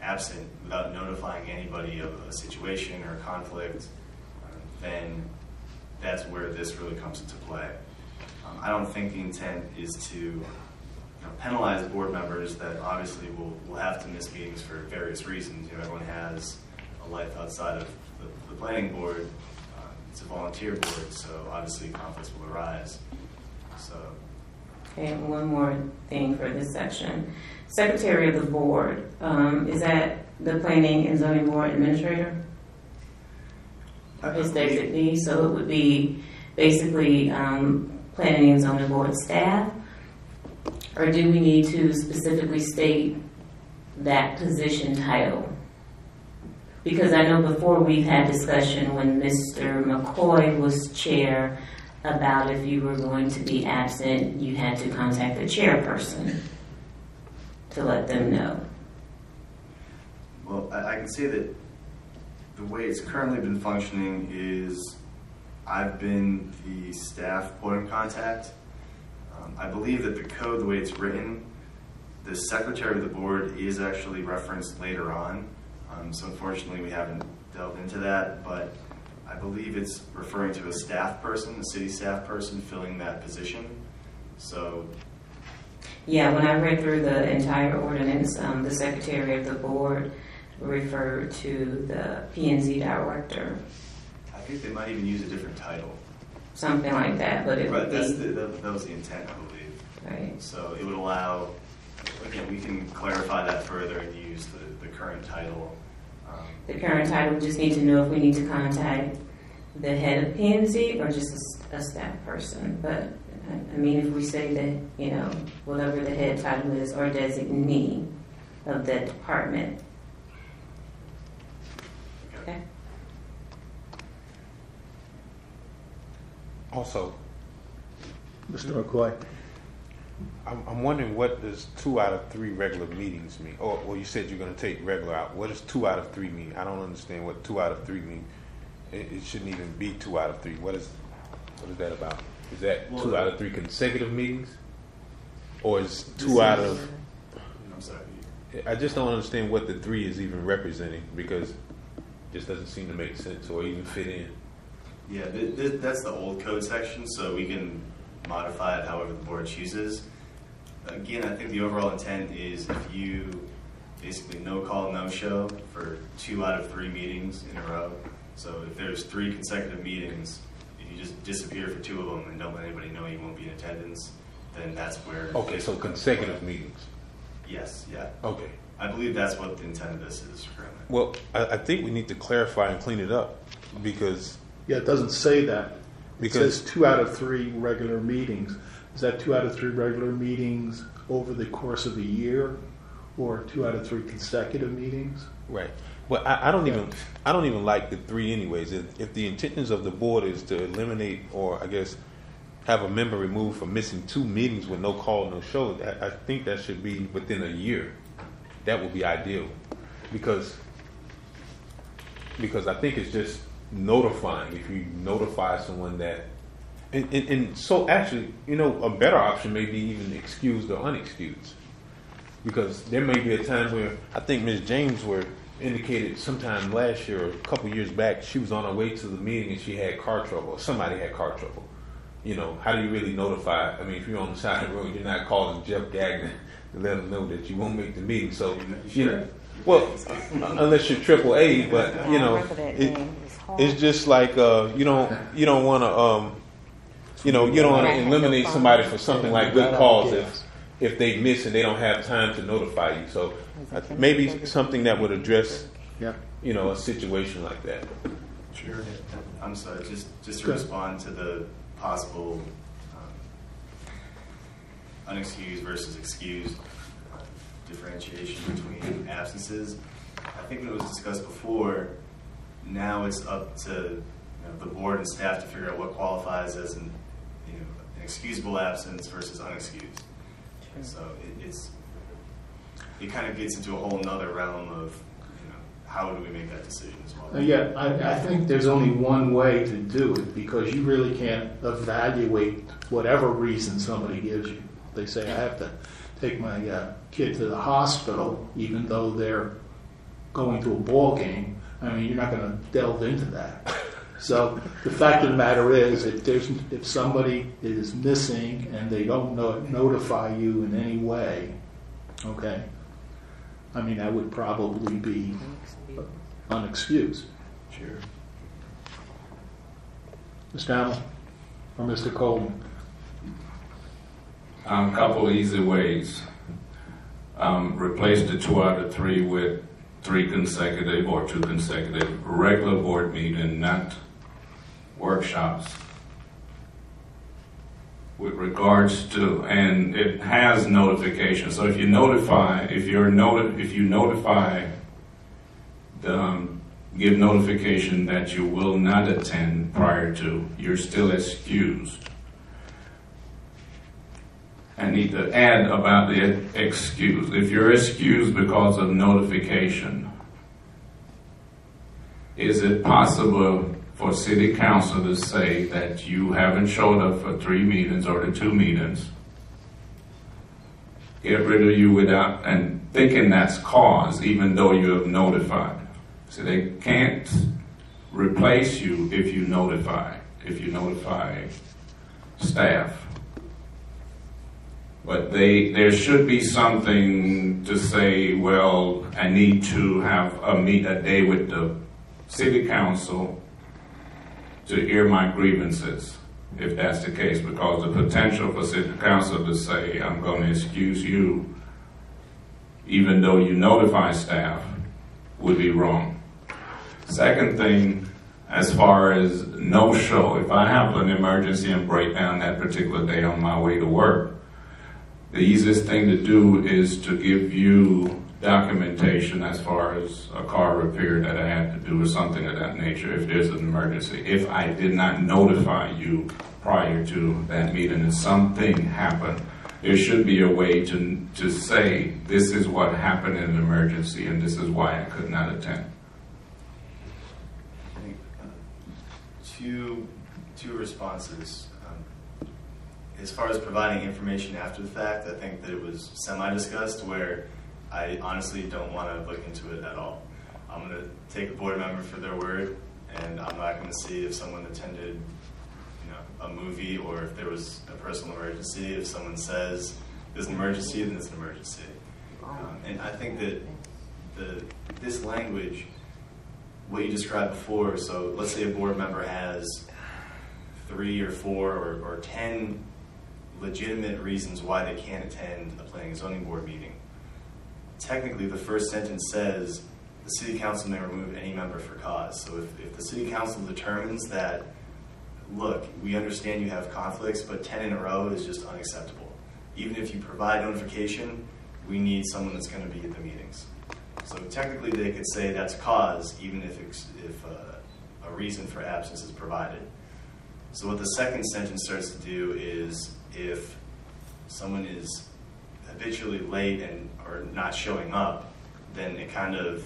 absent without notifying anybody of a situation or a conflict, then that's where this really comes into play. I don't think the intent is to penalize board members that obviously will have to miss meetings for various reasons. Everyone has a life outside of the planning board. It's a volunteer board, so obviously conflicts will arise. So, Okay, one more thing for this section. Secretary of the board, is that the planning and zoning board administrator? Or his designee? So it would be basically planning and zoning board staff? Or do we need to specifically state that position title? Because I know before we've had discussion when Mr. McCoy was chair about if you were going to be absent, you had to contact the chairperson to let them know. well, I can say that the way it's currently been functioning is I've been the staff point of contact. I believe that the code, the way it's written, the secretary of the board is actually referenced later on. So unfortunately we haven't delved into that, but I believe it's referring to a staff person, a city staff person filling that position. So Yeah, when I read through the entire ordinance, the secretary of the board referred to the P&Z director, I think they might even use a different title. something like that, but it Right, would be, that was the intent, I believe. right. So it would allow Again, we can clarify that further and use the current title. The current title, we just need to know if we need to contact the head of P&Z or just a staff person. But I mean, if we say that, you know, whatever the head title is or designee of that department. Okay. Also, Mr. McCoy. I'm wondering, what does 2 out of 3 regular meetings mean? Oh, well, you said you're going to take regular out. What does 2 out of 3 mean? I don't understand what 2 out of 3 mean. It shouldn't even be 2 out of 3. What is that about? Is that 2 out of 3 consecutive meetings, or is 2 out of? I'm sorry. I just don't understand what the 3 is even representing, because it just doesn't seem to make sense or even fit in. Yeah, that's the old code section, so we can modify it however the board chooses. Again, I think the overall intent is if you basically no call, no show for 2 out of 3 meetings in a row. So if there's 3 consecutive meetings, if you just disappear for 2 of them and don't let anybody know you won't be in attendance, then that's where. Okay, so consecutive meetings. Yes, yeah. Okay. I believe that's what the intent of this is currently. Well, I think we need to clarify and clean it up, because Yeah, it doesn't say that. It Because- says 2 out of 3 regular meetings. Is that 2 out of 3 regular meetings over the course of a year, or 2 out of 3 consecutive meetings? right. Well, I don't even like the 3 anyways. If the intentions of the board is to eliminate, or I guess have a member removed for missing 2 meetings with no call, no show, I think that should be within a year. That would be ideal, because I think it's just notifying. If you notify someone that, and so actually, you know, a better option may be even excused or unexcused, because there may be a time where I think Ms. James indicated sometime last year or a couple years back, she was on her way to the meeting and she had car trouble, or somebody had car trouble. You know, how do you really notify? I mean, if you're on the side of the road, you're not calling Jeff Gagnon to let him know that you won't make the meeting. So, you know, well, unless you're AAA, but you know, it's just like you don't want to you don't want to eliminate somebody for something like good cause if they miss and they don't have time to notify you. So maybe something that would address you know, a situation like that. Sure. I'm sorry, just to respond to the possible unexcused versus excused differentiation between absences. I think when it was discussed before, now it's up to the board and staff to figure out what qualifies as an excusable absence versus unexcused. So it kind of gets into a whole nother realm of how do we make that decision as well. Yeah, I think there's only one way to do it, because you really can't evaluate whatever reason somebody gives you. They say, I have to take my kid to the hospital, even though they're going to a ball game. I mean, you're not going to delve into that. So the fact of the matter is, if somebody is missing and they don't notify you in any way, okay, I mean, that would probably be unexcused. Sure. Mr. Hamill or Mr. Coleman? A couple easy ways. Replace the 2 out of 3 with 3 consecutive or 2 consecutive regular board meeting, not workshops. With regards to, and it has notification. So if you notify, give notification that you will not attend prior to, you're still excused. I need to add about the excuse. If you're excused because of notification, is it possible for city council to say that you haven't showed up for 3 meetings or the 2 meetings, get rid of you without, and thinking that's cause, even though you have notified? So they can't replace you if you notify staff. But there should be something to say, well, I need to have a day with the city council to hear my grievances, if that's the case, because the potential for city council to say, I'm going to excuse you even though you notify staff, would be wrong. Second thing, as far as no-show, if I have an emergency and breakdown that particular day on my way to work, the easiest thing to do is to give you documentation as far as a car repair that I had to do or something of that nature if there's an emergency. If I did not notify you prior to that meeting and something happened, there should be a way to say, this is what happened in an emergency and this is why I could not attend. I think, two responses. As far as providing information after the fact, I think that it was semi-discussed where I honestly don't want to look into it at all. I'm going to take a board member for their word, and I'm not going to see if someone attended a movie or if there was a personal emergency. If someone says there's an emergency, then it's an emergency. And I think that this language, what you described before, so let's say a board member has 3 or 4 or 10 legitimate reasons why they can't attend a planning and zoning board meeting. Technically, the first sentence says the city council may remove any member for cause. So if the city council determines that, look, we understand you have conflicts, but 10 in a row is just unacceptable. Even if you provide notification, we need someone that's going to be at the meetings. So technically, they could say that's cause, even if a reason for absence is provided. So what the second sentence starts to do is, if someone is habitually late or not showing up, then it kind of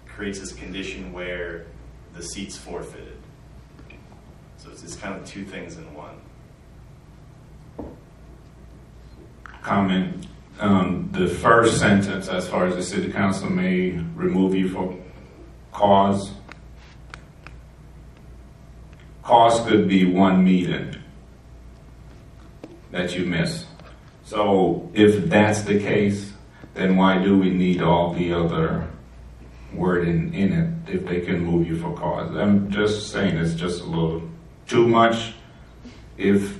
creates this condition where the seat's forfeited. So it's kind of 2 things in one. Comment. The first sentence, as far as the city council may remove you for cause. Cause could be 1 meeting that you miss. So if that's the case, then why do we need all the other wording in it if they can move you for cause? I'm just saying it's just a little too much. If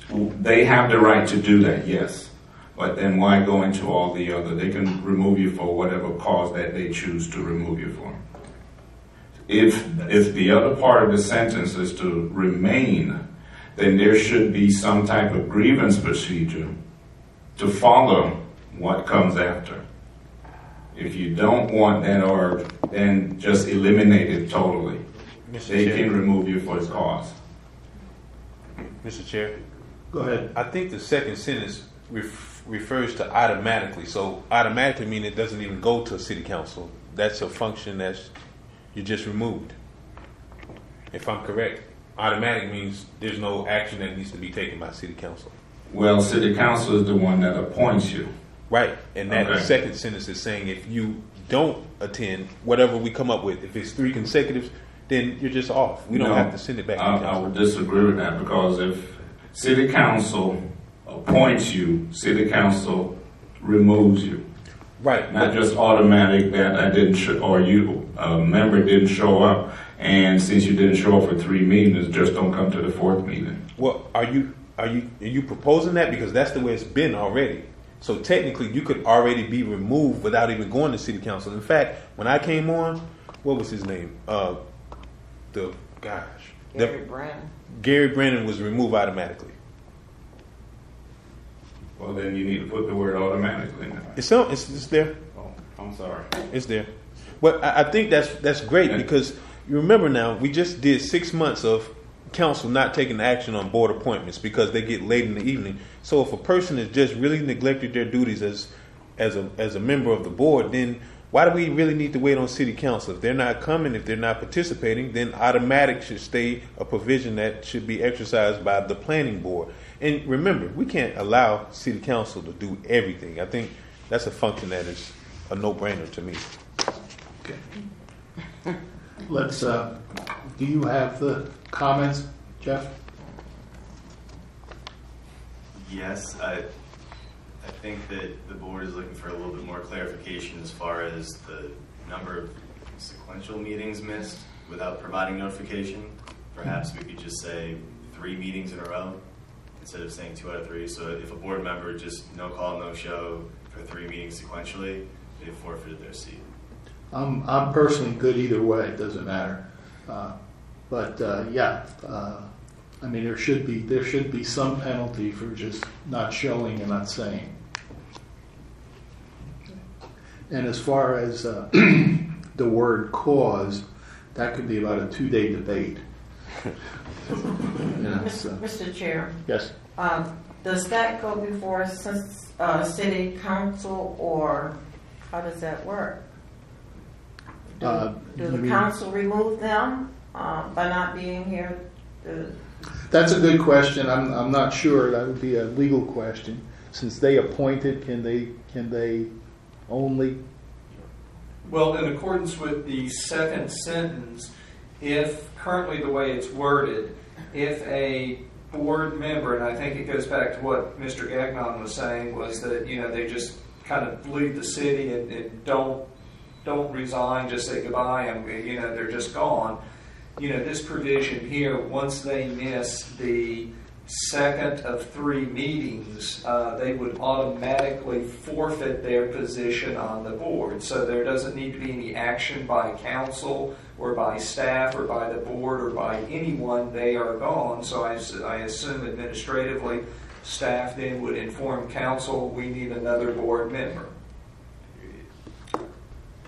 they have the right to do that, yes. But then why go into all the other? They can remove you for whatever cause that they choose to remove you for. If the other part of the sentence is to remain, then there should be some type of grievance procedure to follow what comes after. If you don't want that, or then just eliminate it totally. They can remove you for the cause. Mr. Chair? Go ahead. I think the second sentence refers to automatically. So automatically means it doesn't even go to a city council. That's a function that's you're just removed. If I'm correct, automatic means there's no action that needs to be taken by city council. Well, city council is the one that appoints you. Right, and that second sentence is saying if you don't attend, whatever we come up with, if it's 3 consecutives, then you're just off. We don't have to send it back to the council. I would disagree with that, because if city council appoints you, city council removes you. Right. Not just automatic that I didn't or you, a member didn't show up, and since you didn't show up for 3 meetings, just don't come to the 4th meeting. Well, are you proposing that? Because that's the way it's been already. So technically, you could already be removed without even going to city council. In fact, when I came on, what was his name? Gary Brandon. Gary Brandon was removed automatically. Well, then you need to put the word automatically in there. It's there. Oh, I'm sorry. It's there. Well, I think that's great, because you remember now, we just did 6 months of council not taking action on board appointments because they get late in the evening. So if a person has just really neglected their duties as a member of the board, then why do we really need to wait on city council? If they're not coming, if they're not participating, then automatic should stay a provision that should be exercised by the planning board. And remember, we can't allow city council to do everything. I think that's a function that is a no-brainer to me. Okay. Let's, do you have the comments, Jeff? Yes, I think that the board is looking for a little bit more clarification as far as the number of sequential meetings missed without providing notification. Perhaps we could just say 3 meetings in a row instead of saying 2 out of 3. So if a board member just no call, no show for 3 meetings sequentially, they've forfeited their seat. I'm personally good either way. It doesn't matter. I mean, there should be some penalty for just not showing and not saying. And as far as the word cause, that could be about a 2-day debate. Mr. Chair, Yes. does that go before city council, or how does that work? Do the council remove them by not being here? That's a good question. I'm not sure. That would be a legal question. Since they appointed, can they only? Well, in accordance with the second sentence, if currently the way it's worded, if a board member, and I think it goes back to what Mr. Gagnon was saying, was that they just kind of leave the city and don't resign, just say goodbye, and they're just gone. This provision here, once they miss the second of 3 meetings, they would automatically forfeit their position on the board. So there doesn't need to be any action by council or by staff or by the board or by anyone. They are gone. So I assume administratively, staff then would inform council, we need another board member.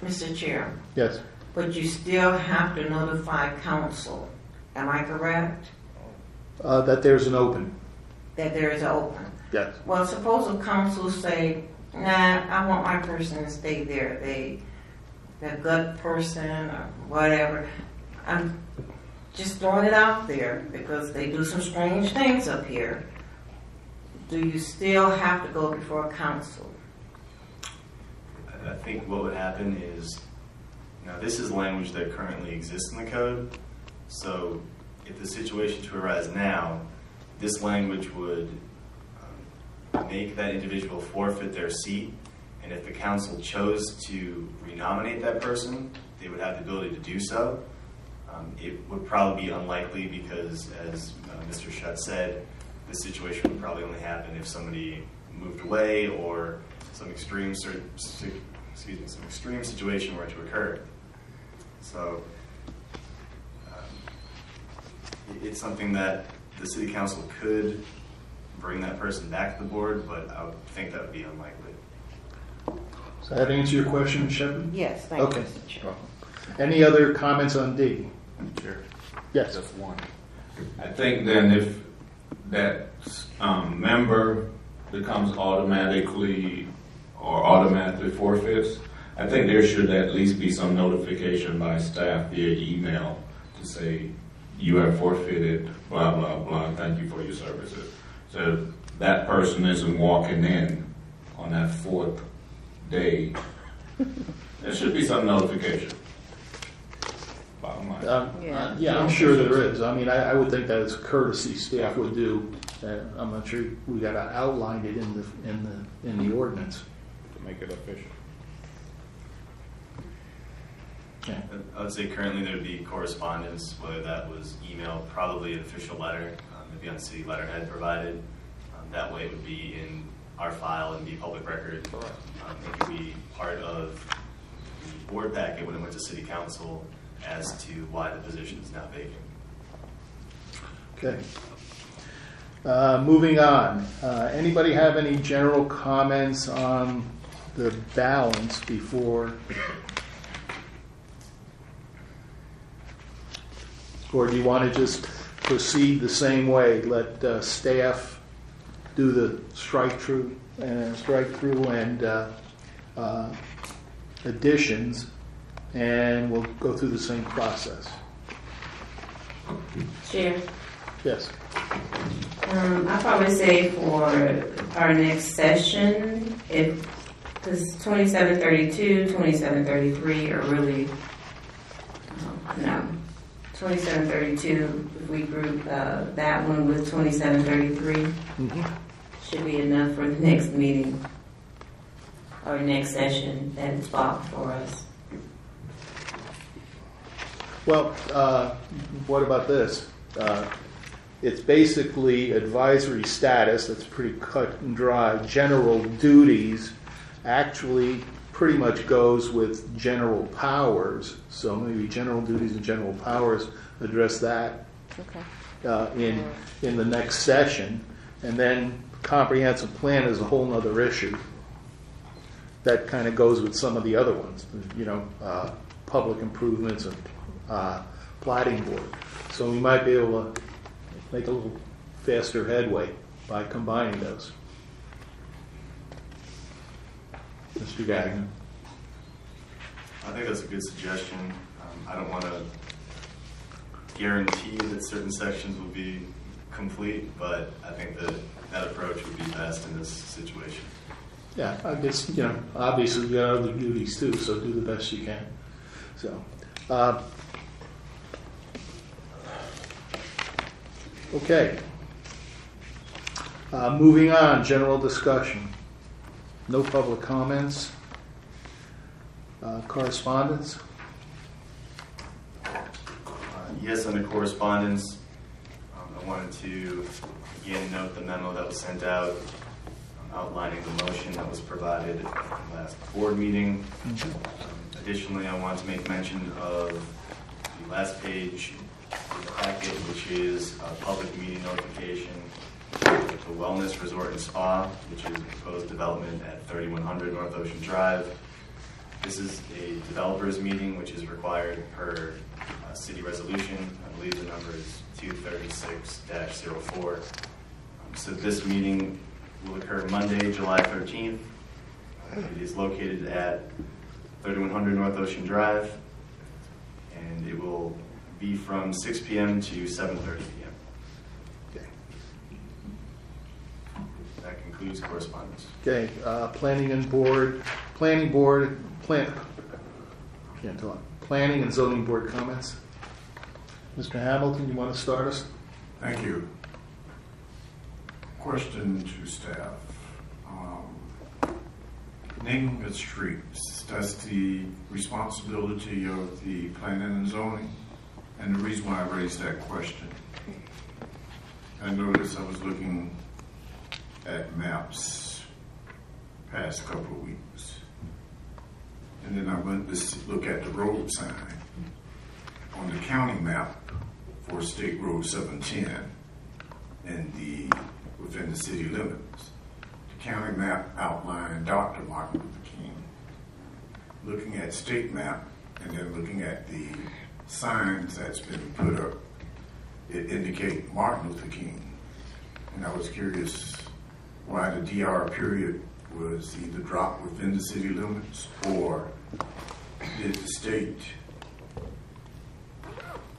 Mr. Chair, Yes. but you still have to notify council. Am I correct? That there's an open. That there is an open. Yes. Well, suppose a council say, nah, I want my person to stay there. They're a good person or whatever. I'm just throwing it out there because they do some strange things up here. Do you still have to go before council? I think what would happen is, this is language that currently exists in the code. So if the situation to arise now, this language would make that individual forfeit their seat, and if the council chose to renominate that person, they would have the ability to do so. It would probably be unlikely because, as Mr. Shutt said, this situation would probably only happen if somebody moved away or some extreme situation were to occur. So it's something that the city council could bring that person back to the board, but I would think that would be unlikely. Does that answer your question, Ms. Shepard? Yes, thank Okay. you, Mr. Chair. Any other comments on D? Sure. Yes. Just one. I think then if that member becomes automatically forfeits, I think there should at least be some notification by staff via email to say, you have forfeited, blah, blah, blah, thank you for your services. So that person isn't walking in on that 4th day. There should be some notification. Bottom line. Yeah, I'm sure there is. I mean, I would think that it's a courtesy staff would do. I'm not sure we got to outline it in the ordinance. To make it official. Yeah. I would say currently there would be correspondence, whether that was email, probably an official letter, maybe on city letterhead provided. That way it would be in our file and be public record. It could be part of the board packet when it went to city council as to why the position is now vacant. Okay. Moving on. Anybody have any general comments on the balance before? Or do you want to just proceed the same way? Let staff do the strike through and additions, and we'll go through the same process. Chair, Yes. I'd probably say for our next session, if this 2732, 2733 are really, no, 2732, if we group that one with 2733, should be enough for the next meeting or next session that is blocked for us. Well, what about this? it's basically advisory status. That's pretty cut and dry. General duties actually pretty much goes with general powers. So maybe general duties and general powers address that in the next session. And then comprehensive plan is a whole nother issue. That kind of goes with some of the other ones, public improvements and plating board. So we might be able to make a little faster headway by combining those. Mr. Gagnon. I think that's a good suggestion. I don't want to guarantee that certain sections will be complete, but I think that approach would be best in this situation. Yeah, I guess, obviously you got other duties too, so do the best you can. So, okay. Moving on, general discussion. No public comments. Correspondence? Yes, under correspondence, I wanted to again note the memo that was sent out outlining the motion that was provided at the last board meeting. Additionally, I want to make mention of the last page of the packet, which is a public meeting notification for the Wellness Resort and Spa, which is a proposed development at 3100 North Ocean Drive. This is a developers meeting, which is required per city resolution. I believe the number is 236-04. So this meeting will occur Monday, July 13th. It is located at 3100 North Ocean Drive, and it will be from 6 p.m. to 7:30 p.m. Okay. That concludes correspondence. Okay, planning and zoning board comments. Mr. Hamilton, you want to start us? Thank you. Question to staff. Naming of streets, that's the responsibility of the planning and zoning. And the reason why I raised that question, I noticed I was looking at maps past couple of weeks. And then I went to look at the road sign on the county map for State Road 710 and within the city limits. The county map outlined Dr. Martin Luther King. Looking at state map and then looking at the signs that's been put up, it indicate Martin Luther King. And I was curious why the DR period was either dropped within the city limits, or did the state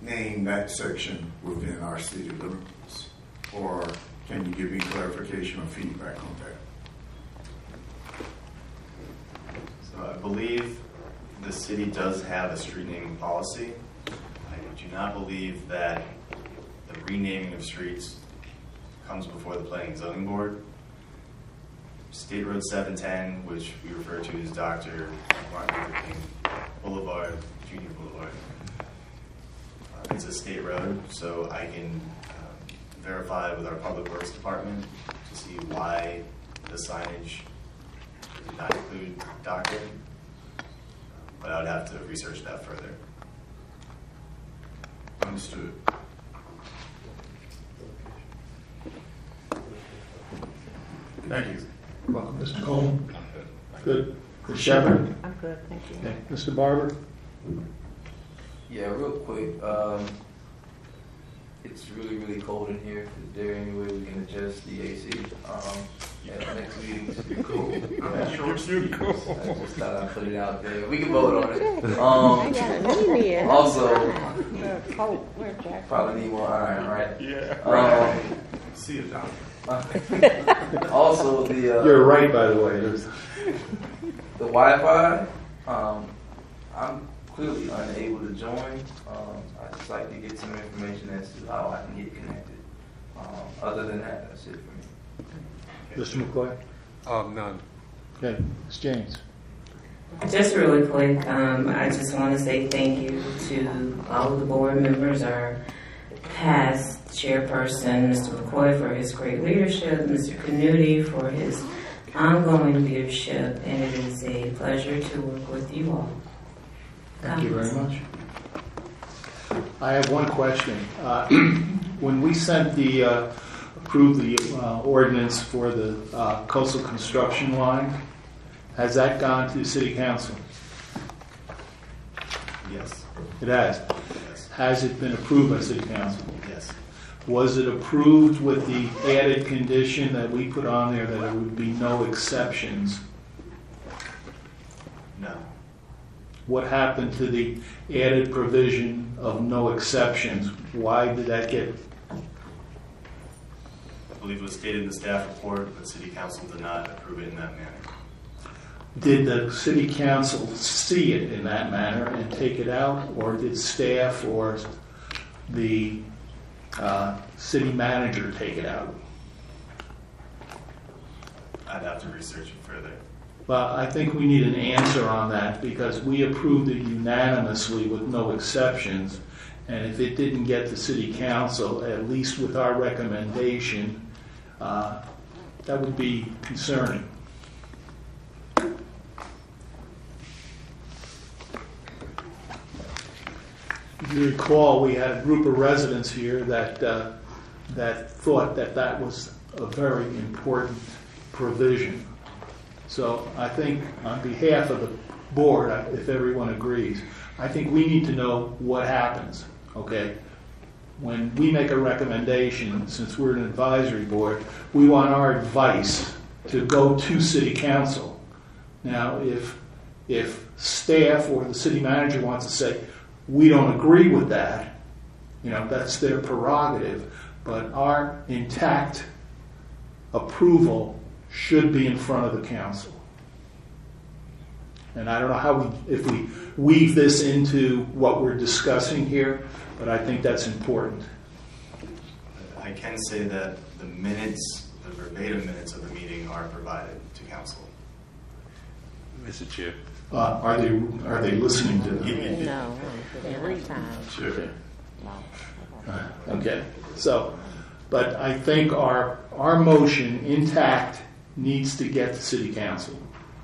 name that section within our city limits? Or can you give me clarification or feedback on that? So I believe the city does have a street naming policy. I do not believe that the renaming of streets comes before the Planning and Zoning Board. State Road 710, which we refer to as Dr. Martin Luther King Boulevard, Junior Boulevard. It's a state road, so I can verify with our Public Works Department to see why the signage did not include Dr. But I would have to research that further. Understood. Thank you. Welcome, Mr. Coleman. Good. Ms. Shepherd? I'm good, thank you. Okay. Mr. Barber? Yeah, real quick. It's really, really cold in here. Is there any way we can adjust the AC at the next meeting? You're cool. I just thought I'd put it out there. We can vote on it. Also, probably need more iron, right? Yeah. See you, doctor. Also, You're right, by the way. The Wi-Fi, I'm clearly unable to join. I'd just like to get some information as to how I can get connected. Other than that, that's it for me. Mr. McCoy? None. Okay. Ms. James? Just really quick, I just want to say thank you to all of the board members, our past Chairperson, Mr. McCoy, for his great leadership, Mr. Canuti for his ongoing leadership, and it is a pleasure to work with you all. Thank you very much. I have one question. When we sent approved the ordinance for the coastal construction line, has that gone to City Council? Yes. It has. Yes. Has it been approved by City Council? Yes. Was it approved with the added condition that we put on there that there would be no exceptions? No. What happened to the added provision of no exceptions? Why did that get? I believe it was stated in the staff report, but City Council did not approve it in that manner. Did the City Council see it in that manner and take it out, or did staff or the city manager take it out? I'd have to research it further. Well, I think we need an answer on that because we approved it unanimously with no exceptions. And if it didn't get to City Council, at least with our recommendation, that would be concerning. If you recall, we had a group of residents here that thought that was a very important provision. So I think on behalf of the board, if everyone agrees, I think we need to know what happens, okay? When we make a recommendation, since we're an advisory board, we want our advice to go to City Council. Now, if staff or the city manager wants to say, we don't agree with that, that's their prerogative, but our intact approval should be in front of the council. And I don't know if we weave this into what we're discussing here, but I think that's important. I can say that the minutes, the verbatim minutes of the meeting are provided to council. Mr. Chair. Are they listening to them? No, every time. Sure. Okay. So, but I think our motion intact needs to get to City Council.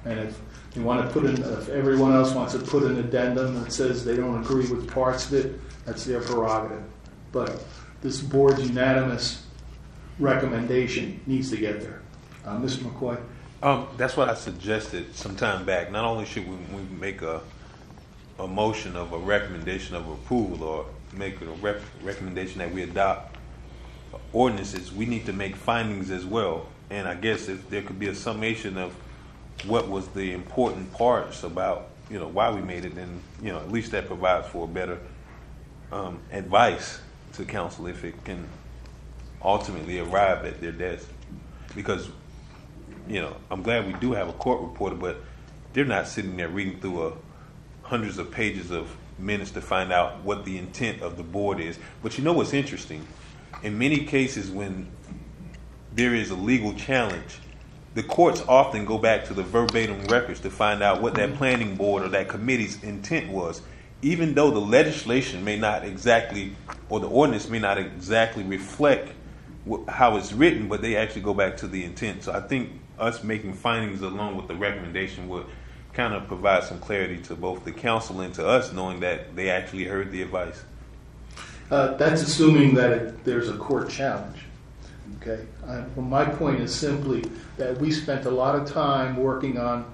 And if you want to if everyone else wants to put an addendum that says they don't agree with parts of it, that's their prerogative. But this board's unanimous recommendation needs to get there. Mr. McCoy? That's what I suggested some time back. Not only should we make a motion of a recommendation of approval or make a recommendation that we adopt ordinances, we need to make findings as well. And I guess if there could be a summation of what was the important parts about, why we made it, then, at least that provides for better advice to council if it can ultimately arrive at their desk. Because I'm glad we do have a court reporter, but they're not sitting there reading through hundreds of pages of minutes to find out what the intent of the board is. But what's interesting? In many cases when there is a legal challenge, the courts often go back to the verbatim records to find out what that planning board or that committee's intent was, even though the legislation may not exactly, or the ordinance may not exactly reflect how it's written, but they actually go back to the intent. So I think us making findings along with the recommendation would kind of provide some clarity to both the council and to us, knowing that they actually heard the advice. That's assuming that there's a court challenge. Okay. Well, my point is simply that we spent a lot of time working on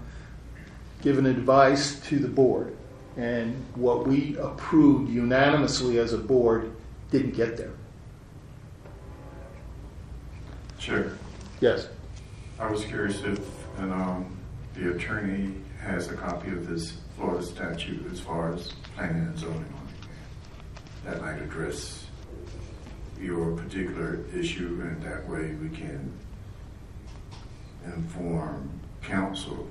giving advice to the board, and what we approved unanimously as a board didn't get there. Sure. Yes. I was curious if the attorney has a copy of this Florida statute as far as planning and zoning on it. That might address your particular issue, and that way we can inform council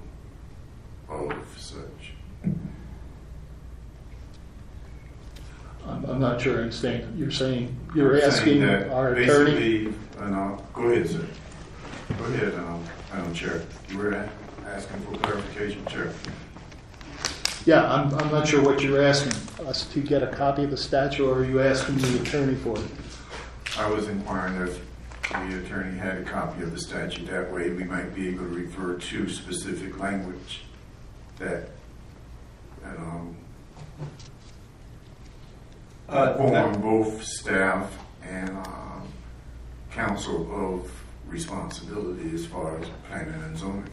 of such. I'm not sure I understand. You're asking our attorney. Go ahead, sir. Go ahead, Madam Chair. You were asking for clarification, Chair. Yeah, I'm not sure what you're asking us to get a copy of the statute, or are you asking the attorney for it? I was inquiring if the attorney had a copy of the statute. That way we might be able to refer to specific language that inform both staff and council of responsibility as far as planning and zoning.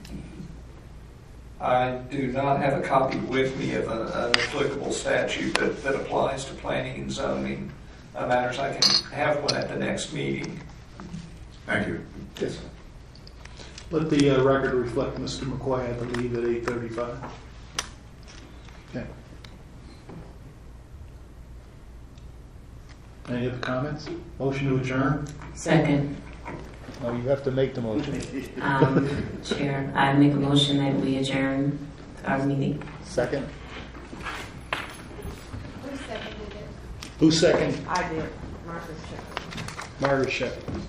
I do not have a copy with me of an applicable statute that applies to planning and zoning matters. I can have one at the next meeting. Thank you. Yes. Let the record reflect Mr. McCoy, I believe, at 8:35. Okay. Any other comments? Motion to adjourn? Second, No, you have to make the motion. Chair, I make a motion that we adjourn our meeting. Second? Who seconded it? Who second? I did. Marcus Shepherd. Margaret Shepherd.